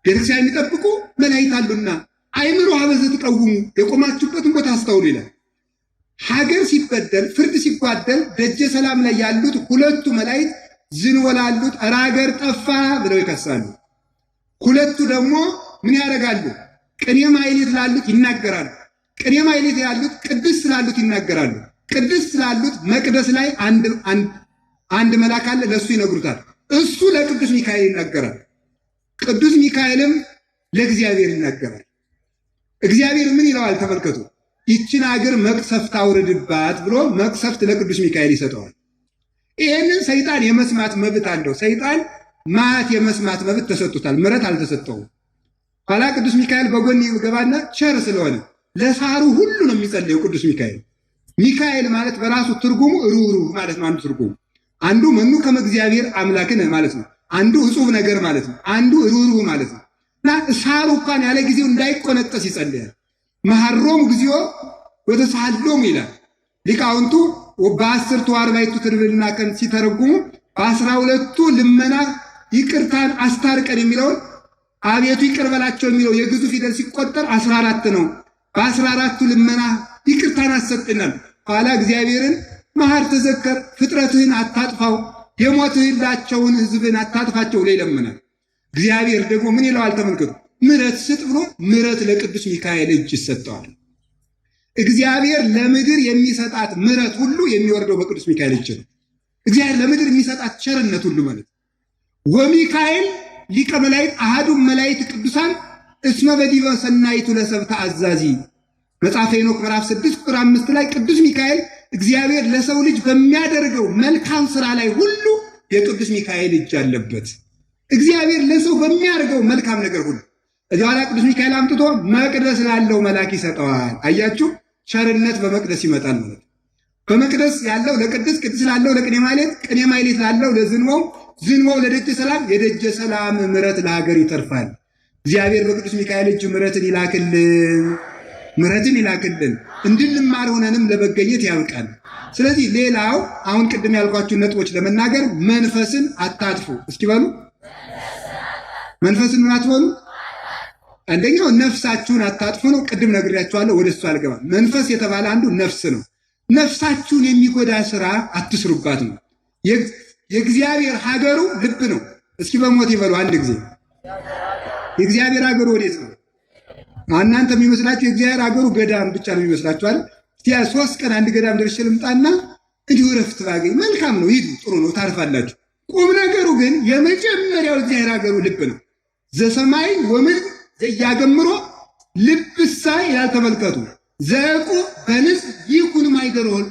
ቤተክርስቲያን የሚጠብቁ መላእክት አሉና አይምሮ ሀበዘ ትቀውሙ፣ የቆማችሁበትን ቦታ አስተውሉ ይላል። ሀገር ሲበደል፣ ፍርድ ሲጓደል ደጀ ሰላም ላይ ያሉት ሁለቱ መላእክት ዝንቦ ላሉት ኧረ ሀገር ጠፋ ብለው ይከሳሉ። ሁለቱ ደግሞ ምን ያደርጋሉ? ቅኔ ማኅሌት ላሉት ይናገራሉ። ቅኔ ማኅሌት ያሉት ቅድስት ላሉት ይናገራሉ። ቅድስት ላሉት መቅደስ ላይ አንድ መልአክ አለ፣ ለእሱ ይነግሩታል። እሱ ለቅዱስ ሚካኤል ይናገራል። ቅዱስ ሚካኤልም ለእግዚአብሔር ይናገራል። እግዚአብሔር ምን ይለዋል? ተመልከቱ። ይችን ሀገር መቅሰፍት አውርድባት ብሎ መቅሰፍት ለቅዱስ ሚካኤል ይሰጠዋል። ይህንን ሰይጣን የመስማት መብት አለው። ሰይጣን ማት የመስማት መብት ተሰጥቶታል፣ ምሕረት አልተሰጠውም። ኋላ ቅዱስ ሚካኤል በጎን ይገባና ቸር ስለሆነ ለሳሩ ሁሉ ነው የሚጸልየው። ቅዱስ ሚካኤል ማለት በራሱ ትርጉሙ ሩህሩህ ማለት ነው። አንዱ ትርጉሙ አንዱ መኑ ከመ እግዚአብሔር አምላክን ማለት ነው። አንዱ እጹብ ነገር ማለት ነው። አንዱ ሩህሩህ ማለት ነው። እና ሳሩ እንኳን ያለ ጊዜው እንዳይቆነጠስ ይጸልያል። መሐሮሙ ጊዜው ወተሳሃሎሙ ይላል ሊቃውንቱ። በ10ቱ 40ቱ ትርብልና ቀን ሲተረጉሙ በ12ቱ ልመና ይቅርታን አስታርቀን የሚለውን አቤቱ ይቅር በላቸው የሚለው የግዙ ፊደል ሲቆጠር 14 ነው። በ14ቱ ልመና ይቅርታን አሰጥናል። ኋላ እግዚአብሔርን መሐር ተዘከር፣ ፍጥረትህን አታጥፋው፣ የሞትህላቸውን ሕዝብን አታጥፋቸው ብሎ ይለምናል። እግዚአብሔር ደግሞ ምን ይለዋል? ተመልከቱ። ምሕረት ስጥ ብሎ ምሕረት ለቅዱስ ሚካኤል እጅ ይሰጠዋል። እግዚአብሔር ለምድር የሚሰጣት ምሕረት ሁሉ የሚወርደው በቅዱስ ሚካኤል እጅ ነው። እግዚአብሔር ለምድር የሚሰጣት ቸርነት ሁሉ ማለት ወሚካኤል ሊቀ መላእክት አሐዱ መላእክት ቅዱሳን እስመ በዲበ ሰናይቱ ለሰብእ አዛዚ መጽሐፈ ሄኖክ ምዕራፍ 6 ቁጥር 5 ላይ ቅዱስ ሚካኤል እግዚአብሔር ለሰው ልጅ በሚያደርገው መልካም ስራ ላይ ሁሉ የቅዱስ ሚካኤል እጅ አለበት። እግዚአብሔር ለሰው በሚያደርገው መልካም ነገር ሁሉ እዚህ ኋላ ቅዱስ ሚካኤል አምጥቶ መቅደስ ላለው መልአክ ይሰጠዋል። አያችሁ፣ ቸርነት በመቅደስ ይመጣል ማለት ነው። በመቅደስ ያለው ለቅድስ፣ ቅድስ ላለው ለቅኔ ማኅሌት፣ ቅኔ ማኅሌት ላለው ዝንቦው ለደጀ ሰላም፣ የደጀ ሰላም ምሕረት ለሀገር ይተርፋል። እግዚአብሔር በቅዱስ ሚካኤል እጅ ምሕረትን ይላክልን እንድንማር ሆነንም ለመገኘት ያብቃል። ስለዚህ ሌላው አሁን ቅድም ያልኳችሁን ነጥቦች ለመናገር መንፈስን አታጥፉ። እስኪ በሉ መንፈስን ምን አትበሉ? አንደኛው ነፍሳችሁን አታጥፉ ነው። ቅድም ነግሬያችኋለሁ፣ ወደ እሱ አልገባም። መንፈስ የተባለ አንዱ ነፍስ ነው። ነፍሳችሁን የሚጎዳ ስራ አትስሩባት ነው። የእግዚአብሔር ሀገሩ ልብ ነው። እስኪ በሞት ይበሉ አንድ ጊዜ። የእግዚአብሔር ሀገሩ ወዴት ነው? እናንተ የሚመስላችሁ የእግዚአብሔር ሀገሩ ገዳም ብቻ ነው የሚመስላችኋል። እስቲ 3 ቀን አንድ ገዳም ደርሼ ልምጣና እንዲሁ እረፍት ባገኝ መልካም ነው። ሂዱ፣ ጥሩ ነው፣ ታርፋላችሁ። ቁም ነገሩ ግን የመጀመሪያው እግዚአብሔር ሀገሩ ልብ ነው። ዘሰማይ ወምድር ዘያገምሮ ልብሳ ይላል። ተመልከቱ። ዘቁ በንጽሕ ይኩን ማይደሮል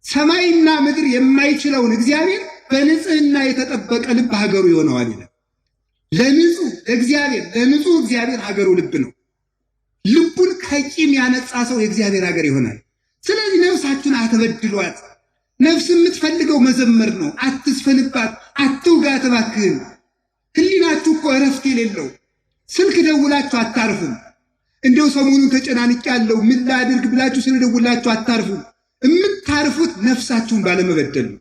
ሰማይና ምድር የማይችለውን እግዚአብሔር በንጽህና የተጠበቀ ልብ ሀገሩ ይሆነዋል ይላል። ለንጹህ እግዚአብሔር ሀገሩ ልብ ነው። ልቡን ከቂም ያነጻ ሰው የእግዚአብሔር ሀገር ይሆናል። ስለዚህ ነፍሳችሁን አትበድሏት። ነፍስ የምትፈልገው መዘመር ነው። አትስፈንባት፣ አትውጋት እባክህን። ህሊናችሁ እኮ እረፍት የሌለው ስልክ ደውላችሁ አታርፉም። እንደው ሰሞኑን ተጨናንቄያለሁ ምን ላድርግ ብላችሁ ስለደውላችሁ አታርፉም። የምታርፉት ነፍሳችሁን ባለመበደል ነው።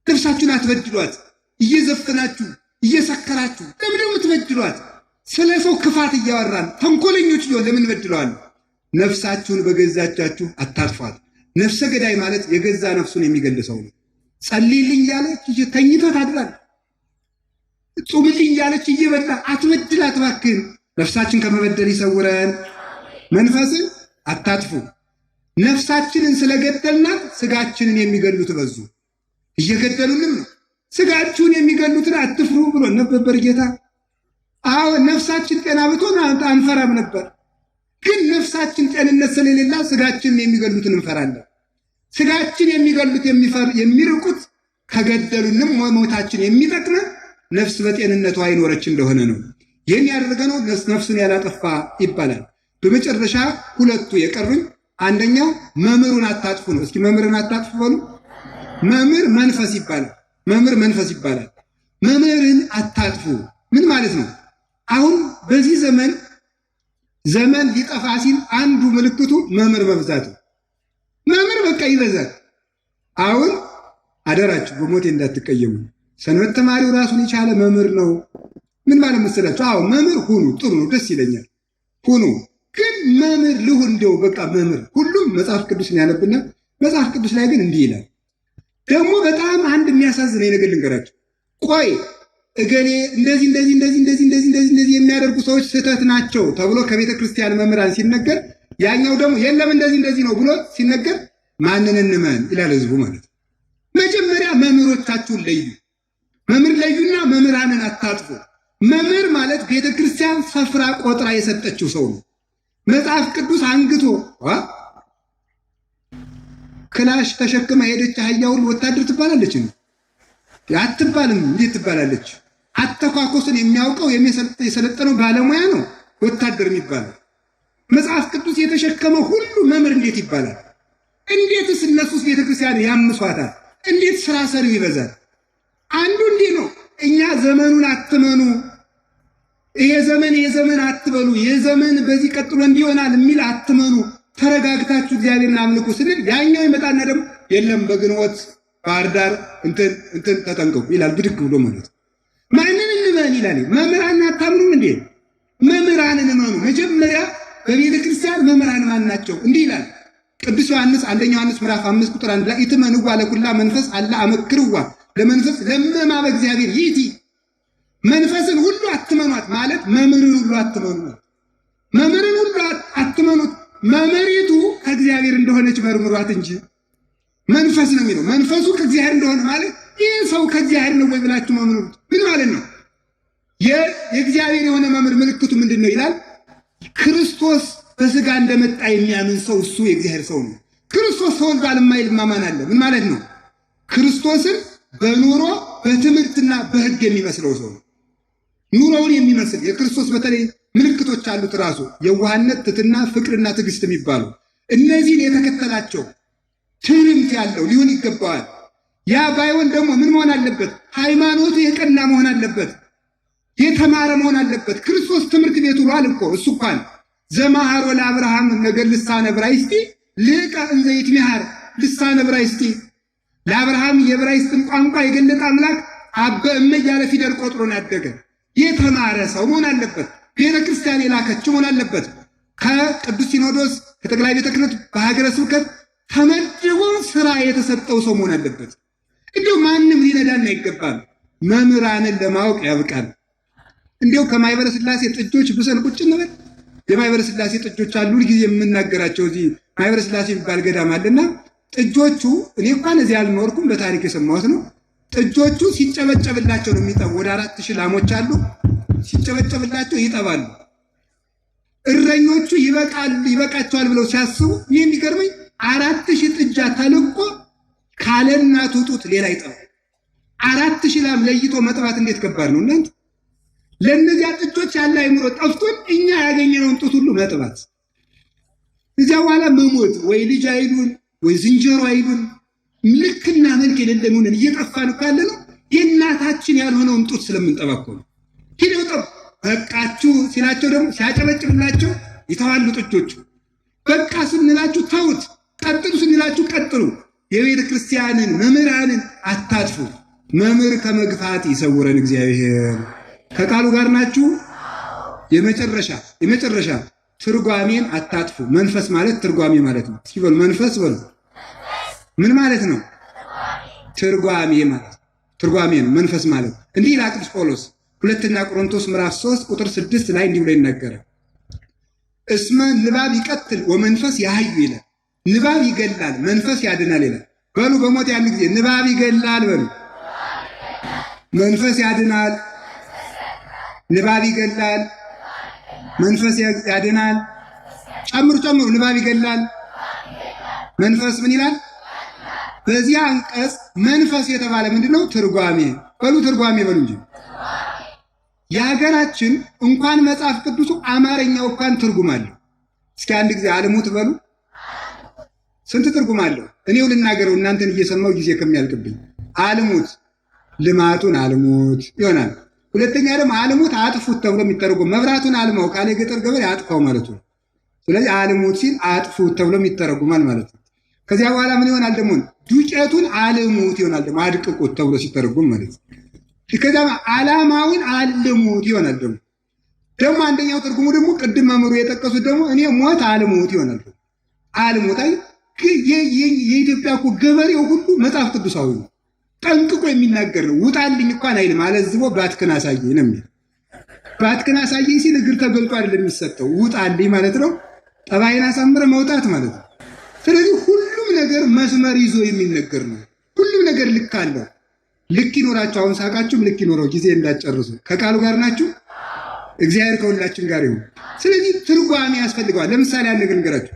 ነፍሳችሁን አትበድሏት። እየዘፈናችሁ እየሰከራችሁ ለምን የምትበድሏት? ስለ ሰው ክፋት እያወራን ተንኮለኞች ሊሆን ለምን በድለዋል? ነፍሳችሁን በገዛቻችሁ አታጥፏት። ነፍሰ ገዳይ ማለት የገዛ ነፍሱን የሚገልሰው ነው። ጸልይልኝ ያለች ተኝቶ ታድራል። ጾምልኝ ያለች እየበላ አትበድል አትባክን። ነፍሳችን ከመበደል ይሰውረን። መንፈስን አታጥፉ። ነፍሳችንን ስለገደልናት ስጋችንን የሚገሉት በዙ። እየገደሉንም ነው። ስጋችሁን የሚገሉትን አትፍሩ ብሎ ነበር ጌታ። አዎ ነፍሳችን ጤና ብትሆን አንፈራም ነበር። ግን ነፍሳችን ጤንነት ስለሌላ ስጋችንን የሚገሉትን እንፈራለን። ስጋችን የሚገሉት የሚርቁት ከገደሉንም ሞታችን የሚጠቅመን ነፍስ በጤንነቷ አይኖረች እንደሆነ ነው። ይህን ያደረገነው ነፍሱን ያላጠፋ ይባላል። በመጨረሻ ሁለቱ የቀሩኝ አንደኛው መምህሩን አታጥፉ ነው። እስኪ መምህርን አታጥፉ በሉ። መምህር መንፈስ ይባላል። መምህር መንፈስ ይባላል። መምህርን አታጥፉ ምን ማለት ነው? አሁን በዚህ ዘመን ሊጠፋ ሲል አንዱ ምልክቱ መምህር መብዛት ነው። መምህር በቃ ይበዛል። አሁን አደራችሁ በሞቴ እንዳትቀየሙ። ሰንበት ተማሪው ራሱን የቻለ መምህር ነው። ምን ማለት መሰላችሁ? አዎ መምህር ሁኑ፣ ጥሩ ነው፣ ደስ ይለኛል፣ ሁኑ። ግን መምህር ልሁን እንደው በቃ መምህር ሁሉም መጽሐፍ ቅዱስን ያነብና መጽሐፍ ቅዱስ ላይ ግን እንዲህ ይላል። ደግሞ በጣም አንድ የሚያሳዝነኝ ነገር ልንገራችሁ። ቆይ እገሌ እንደዚህ የሚያደርጉ ሰዎች ስህተት ናቸው ተብሎ ከቤተ ክርስቲያን መምህራን ሲነገር፣ ያኛው ደግሞ የለም እንደዚህ ነው ብሎ ሲነገር ማንን እንመን ይላል ህዝቡ ማለት ነው። መጀመሪያ መምህሮቻችሁን ለዩ። መምህር ለዩና መምህራንን አታጥፉ። መምህር ማለት ቤተ ክርስቲያን ሰፍራ ቆጥራ የሰጠችው ሰው ነው። መጽሐፍ ቅዱስ አንግቶ ክላሽ ተሸክማ ሄደች አህያ ሁሉ ወታደር ትባላለች? አትባልም። እንዴት ትባላለች? አተኳኮስን የሚያውቀው የሰለጠነው ባለሙያ ነው ወታደር የሚባለው። መጽሐፍ ቅዱስ የተሸከመው ሁሉ መምህር እንዴት ይባላል? እንዴትስ እነሱስ ቤተክርስቲያን ያምሷታል? እንዴት ስራ ሰሪው ይበዛል? አንዱ እንዲህ ነው። እኛ ዘመኑን አትመኑ፣ ይሄ ዘመን አትበሉ፣ የዘመን በዚህ ቀጥሎ እንዲሆናል የሚል አትመኑ፣ ተረጋግታችሁ እግዚአብሔርን አምልኩ ስንል ያኛው ይመጣና ደግሞ የለም በግንቦት ባህር ዳር እንትን ተጠንቀቁ ይላል። ብድግ ብሎ ማለት ማንን እንመን ይላል። መምህራን አታምኑም እንዴ? መምህራንን እመኑ። መጀመሪያ በቤተ ክርስቲያን መምህራን ማን ናቸው? እንዲህ ይላል ቅዱስ ዮሐንስ አንደኛ ዮሐንስ ምዕራፍ 5 ቁጥር 1 ላይ ኢትመንዋ ለኩላ መንፈስ አላ አመክርዋ ለመንፈስ ለመማ በእግዚአብሔር ይእቲ። መንፈስን ሁሉ አትመኗት ማለት መምህርን ሁሉ አትመኑት። መምህርን ሁሉ አትመኑት። መምህሪቱ ከእግዚአብሔር እንደሆነች መርምሯት እንጂ መንፈስ ነው የሚለው። መንፈሱ ከእግዚአብሔር እንደሆነ ማለት ይህ ሰው ከእግዚአብሔር ነው ወይ ብላችሁ መምሩት። ምን ማለት ነው? የእግዚአብሔር የሆነ መምህር ምልክቱ ምንድን ነው ይላል? ክርስቶስ በስጋ እንደመጣ የሚያምን ሰው እሱ የእግዚአብሔር ሰው ነው። ክርስቶስ ተወልዷል የማይል ማን አለ? ምን ማለት ነው? ክርስቶስን በኑሮ በትምህርትና በሕግ የሚመስለው ሰው ነው። ኑሮውን የሚመስል የክርስቶስ በተለይ ምልክቶች አሉት ራሱ የዋህነት፣ ትሕትና፣ ፍቅርና ትዕግስት የሚባሉ እነዚህን የተከተላቸው ትህርምት ያለው ሊሆን ይገባዋል። ያ ባይሆን ደግሞ ምን መሆን አለበት? ሃይማኖቱ የቀና መሆን አለበት፣ የተማረ መሆን አለበት። ክርስቶስ ትምህርት ቤት ውሏል እኮ እሱ እንኳን ዘማሃሮ ለአብርሃም ነገር ልሳነ ዕብራይስጢ ልቀ እንዘ ይትሚሃር ልሳነ ዕብራይስጢ። ለአብርሃም የዕብራይስጥን ቋንቋ የገለጠ አምላክ አበ እመ እያለ ፊደል ቆጥሮን ያደገ የተማረ ሰው መሆን አለበት። ቤተ ክርስቲያን የላከችው መሆን አለበት። ከቅዱስ ሲኖዶስ ከጠቅላይ ቤተ ክህነት በሀገረ ስብከት ተመድቦ ስራ የተሰጠው ሰው መሆን አለበት። እንዲሁ ማንም ሊነዳን አይገባም። መምህራንን ለማወቅ ያብቃል። እንዲሁ ከማኅበረ ሥላሴ ጥጆች ብሰን ቁጭ እንበል። የማኅበረ ሥላሴ ጥጆች አሉ። ሁልጊዜ የምናገራቸው እዚህ ማኅበረ ሥላሴ የሚባል ገዳም አለና ጥጆቹ እኔ እንኳን እዚህ አልኖርኩም፣ በታሪክ የሰማሁት ነው። ጥጆቹ ሲጨበጨብላቸው ነው የሚጠቡ። ወደ 4000 ላሞች አሉ። ሲጨበጨብላቸው ይጠባሉ። እረኞቹ ይበቃቸዋል ብለው ሲያስቡ ይህ የሚገርመኝ 4000 ጥጃ ተልቆ ካለ እናቱ ጡት ሌላ ይጠባ። 4000 ላም ለይቶ መጥባት እንዴት ከባድ ነው እናንተ! ለእነዚያ ጥጆች ያለ አይምሮ ጠፍቶን እኛ ያገኘነውን ጡት ሁሉ መጥባት፣ እዚያ በኋላ መሞት። ወይ ልጅ አይሉን ወይ ዝንጀሮ አይሉን፣ ልክና መልክ የሌለን ሆነን እየጠፋን ካለ ነው የእናታችን ያልሆነውን ጡት ስለምንጠባ እኮ ነው። ሂደው ጠብ በቃችሁ ሲላቸው ደግሞ ሲያጨበጭብላቸው ይተዋሉ ጥጆቹ። በቃ ስንላችሁ ተውት፣ ቀጥሉ ስንላችሁ ቀጥሉ። የቤተ ክርስቲያንን መምህራንን አታጥፉ። መምህር ከመግፋት ይሰውረን እግዚአብሔር። ከቃሉ ጋር ናችሁ? የመጨረሻ ትርጓሜን አታጥፉ። መንፈስ ማለት ትርጓሜ ማለት ነው። እስኪ በሉ መንፈስ በሉ። ምን ማለት ነው? ትርጓሜ ማለት ትርጓሜ ነው። መንፈስ ማለት እንዲህ ይላል ቅዱስ ጳውሎስ ሁለተኛ ቆሮንቶስ ምዕራፍ 3 ቁጥር 6 ላይ እንዲህ ብሎ ይናገራል። እስመ ንባብ ይቀትል ወመንፈስ ያህዩ ይላል። ንባብ ይገላል መንፈስ ያድናል ይላል። በሉ በሞት ያን ጊዜ ንባብ ይገላል በሉ፣ መንፈስ ያድናል። ንባብ ይገላል መንፈስ ያድናል። ጨምሩ ንባብ ይገላል መንፈስ ምን ይላል? በዚህ አንቀጽ መንፈስ የተባለ ምንድነው? ትርጓሜ በሉ፣ ትርጓሜ በሉ እንጂ የሀገራችን እንኳን መጽሐፍ ቅዱሱ አማርኛው እንኳን ትርጉም አለው። እስኪ አንድ ጊዜ አልሙት በሉ። ስንት ትርጉም አለው? እኔው ልናገረው እናንተን እየሰማው ጊዜ ከሚያልቅብኝ። አልሙት ልማቱን አልሙት ይሆናል። ሁለተኛ ደግሞ አልሙት አጥፉት ተብሎ የሚተረጎም መብራቱን አልማው ካለ የገጠር ገበሬ አጥፋው ማለቱ ነው። ስለዚህ አልሙት ሲል አጥፉት ተብሎ ይተረጎማል ማለት ነው። ከዚያ በኋላ ምን ይሆናል ደግሞ? ዱቄቱን አልሙት ይሆናል ደግሞ አድቅቁት ተብሎ ሲተረጎም ማለት ነው። ከዚያ ዓላማውን አልሙት ይሆናል ደግሞ አንደኛው ትርጉሙ ደግሞ ቅድም መምህሩ የጠቀሱት ደግሞ እኔ ሞት አልሙት ይሆናል። አልሙት አይ የኢትዮጵያ እኮ ገበሬው ሁሉ መጽሐፍ ቅዱሳዊ ነው፣ ጠንቅቆ የሚናገር ነው። ውጣልኝ እንኳን አይልም፣ አለዝቦ ባትክን አሳየኝ ነው የሚል። ባትክን አሳየኝ ሲል እግር ተገልጦ አይደለም የሚሰጠው፣ ውጣልኝ ማለት ነው። ጠባይን አሳምረ መውጣት ማለት ነው። ስለዚህ ሁሉም ነገር መስመር ይዞ የሚነገር ነው። ሁሉም ነገር ልክ አለው። ልክ ይኖራችሁ። አሁን ሳቃችሁም ልክ ይኖረው፣ ጊዜ እንዳጨርሱ። ከቃሉ ጋር ናችሁ። እግዚአብሔር ከሁላችን ጋር ይሁን። ስለዚህ ትርጓሜ ያስፈልገዋል። ለምሳሌ አንድ ነገር ልንገራችሁ።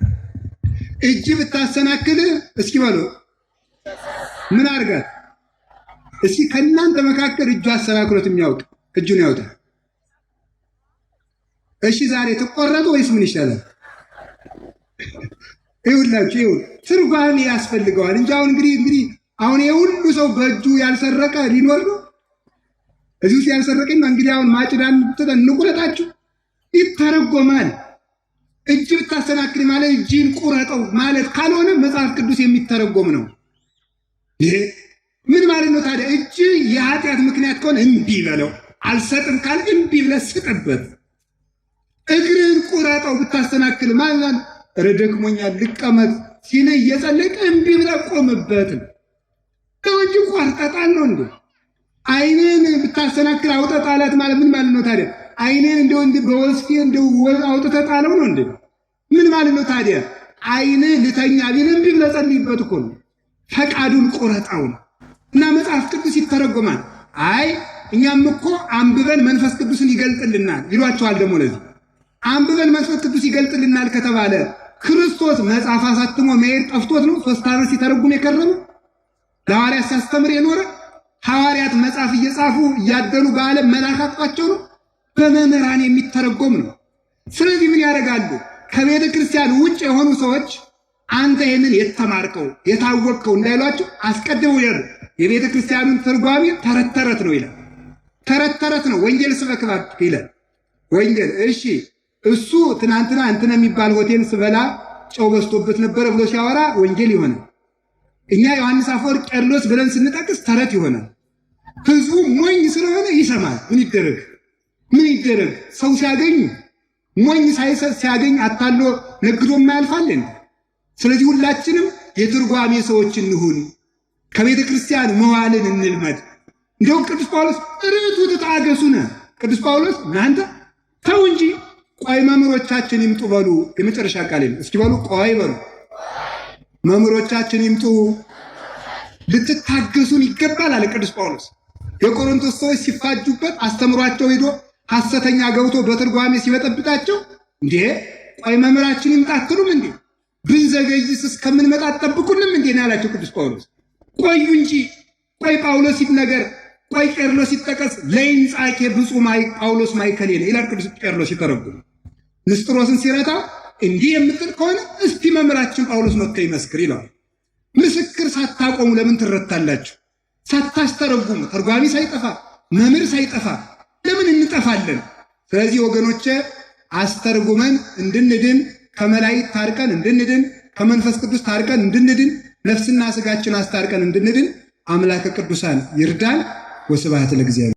እጅ ብታሰናክል እስኪ በሉ ምን አድርጋት? እስኪ ከእናንተ መካከል እጁ አሰናክሎት የሚያውቅ እጁን ያውጣል። እሺ ዛሬ ትቆረጡ ወይስ ምን ይሻላል? ይኸውላችሁ ይኸው ትርጓሜ ያስፈልገዋል እንጂ አሁን እንግዲህ አሁን የሁሉ ሰው በእጁ ያልሰረቀ ሊኖር ነው? እዚህ ውስጥ ያልሰረቀኝ እንግዲህ አሁን ማጭዳን ብትጠን እንቁረጣችሁ ይተረጎማል። እጅ ብታሰናክል ማለት እጅን ቁረጠው ማለት ካልሆነ መጽሐፍ ቅዱስ የሚተረጎም ነው። ይሄ ምን ማለት ነው ታዲያ? እጅ የኃጢአት ምክንያት ከሆነ እምቢ በለው። አልሰጥም ካል እምቢ ብለህ ስጥበት። እግርን ቁረጠው ብታሰናክል ማለት ኧረ ደክሞኛል ልቀመጥ ሲል እየጸለቀ እምቢ ብለህ ቆምበት ነው እንጂ ቆርጠጣል ነው እንዴ? ዓይንን ብታሰናክል አውጠጣላት ማለት ምን ማለት ነው ታዲያ? ዓይንን እንደው በወስፌ እንደው አውጥተህ ጣለው ነው እንዴ? ምን ማለት ነው ታዲያ? ዓይን ልተኛ ቢል እምቢ ብለህ ጸልይበት እኮ ነው። ፈቃዱን ቁረጠው ነው። እና መጽሐፍ ቅዱስ ይተረጎማል። አይ እኛም እኮ አንብበን መንፈስ ቅዱስን ይገልጥልናል ይሏቸዋል። ደግሞ ለዚህ አንብበን መንፈስ ቅዱስ ይገልጥልናል ከተባለ ክርስቶስ መጽሐፍ አሳትሞ መሄድ ጠፍቶት ነው 3 ዓመት ሲተረጉም የከረመ? ለሐዋርያት ሲያስተምር የኖረ? ሐዋርያት መጽሐፍ እየጻፉ እያደሉ በዓለም መላክ አጥቷቸው ነው? በመምህራን የሚተረጎም ነው። ስለዚህ ምን ያደርጋሉ? ከቤተ ክርስቲያን ውጭ የሆኑ ሰዎች አንተ ይህንን የተማርከው የታወቅከው እንዳይሏቸው አስቀድመው ይላሉ። የቤተ ክርስቲያኑን ትርጓሜ ተረት ተረት ነው ይላል። ተረት ተረት ነው። ወንጌል ስበክ እባክህ ይላል። ወንጌል እሺ፣ እሱ ትናንትና እንትን የሚባል ሆቴል ስበላ ጨው በዝቶበት ነበረ ብሎ ሲያወራ ወንጌል ይሆናል። እኛ ዮሐንስ አፈወርቅ ቄርሎስ ብለን ስንጠቅስ ተረት ይሆናል። ህዝቡ ሞኝ ስለሆነ ይሰማል። ምን ይደረግ? ሰው ሲያገኝ ሞኝ ሲያገኝ አታሎ ነግዶ የማያልፋለን። ስለዚህ ሁላችንም የትርጓሜ ሰዎች እንሁን። ከቤተ ክርስቲያን መዋልን እንልመድ። እንዲሁም ቅዱስ ጳውሎስ ርቱ ትታገሱነ። ቅዱስ ጳውሎስ እናንተ ተው እንጂ ቆይ መምህሮቻችን ይምጡ በሉ። የመጨረሻ ቃል ነው። እስኪ በሉ ቆይ በሉ። መምህሮቻችን ይምጡ፣ ልትታገሱን ይገባል አለ ቅዱስ ጳውሎስ። የቆሮንቶስ ሰዎች ሲፋጁበት አስተምሯቸው ሄዶ ሐሰተኛ ገብቶ በትርጓሜ ሲበጠብጣቸው እንዴ ቆይ መምህራችን ይምጣ አትሉም እንዴ? ብንዘገይስ እስከምንመጣ አትጠብቁንም እንዴ ነው ያላቸው ቅዱስ ጳውሎስ። ቆዩ እንጂ ቆይ ጳውሎስ ይነገር፣ ቆይ ቄርሎስ ይጠቀስ። ለይንጻኬ ብፁዕ ጳውሎስ ማይከሌ ነው ይላል ቅዱስ ቄርሎስ ሲተረጉም። ንስጥሮስን ሲረታ እንዲህ የምትል ከሆነ እስቲ መምህራችን ጳውሎስ መጥቶ ይመስክር ይለዋል። ምስክር ሳታቆሙ ለምን ትረታላችሁ? ሳታስተረጉሙ ተርጓሚ ሳይጠፋ መምህር ሳይጠፋ ለምን እንጠፋለን? ስለዚህ ወገኖቼ አስተርጉመን እንድንድን፣ ከመላእክት ታርቀን እንድንድን፣ ከመንፈስ ቅዱስ ታርቀን እንድንድን፣ ነፍስና ስጋችን አስታርቀን እንድንድን አምላከ ቅዱሳን ይርዳን። ወስብሐት ለእግዚአብሔር።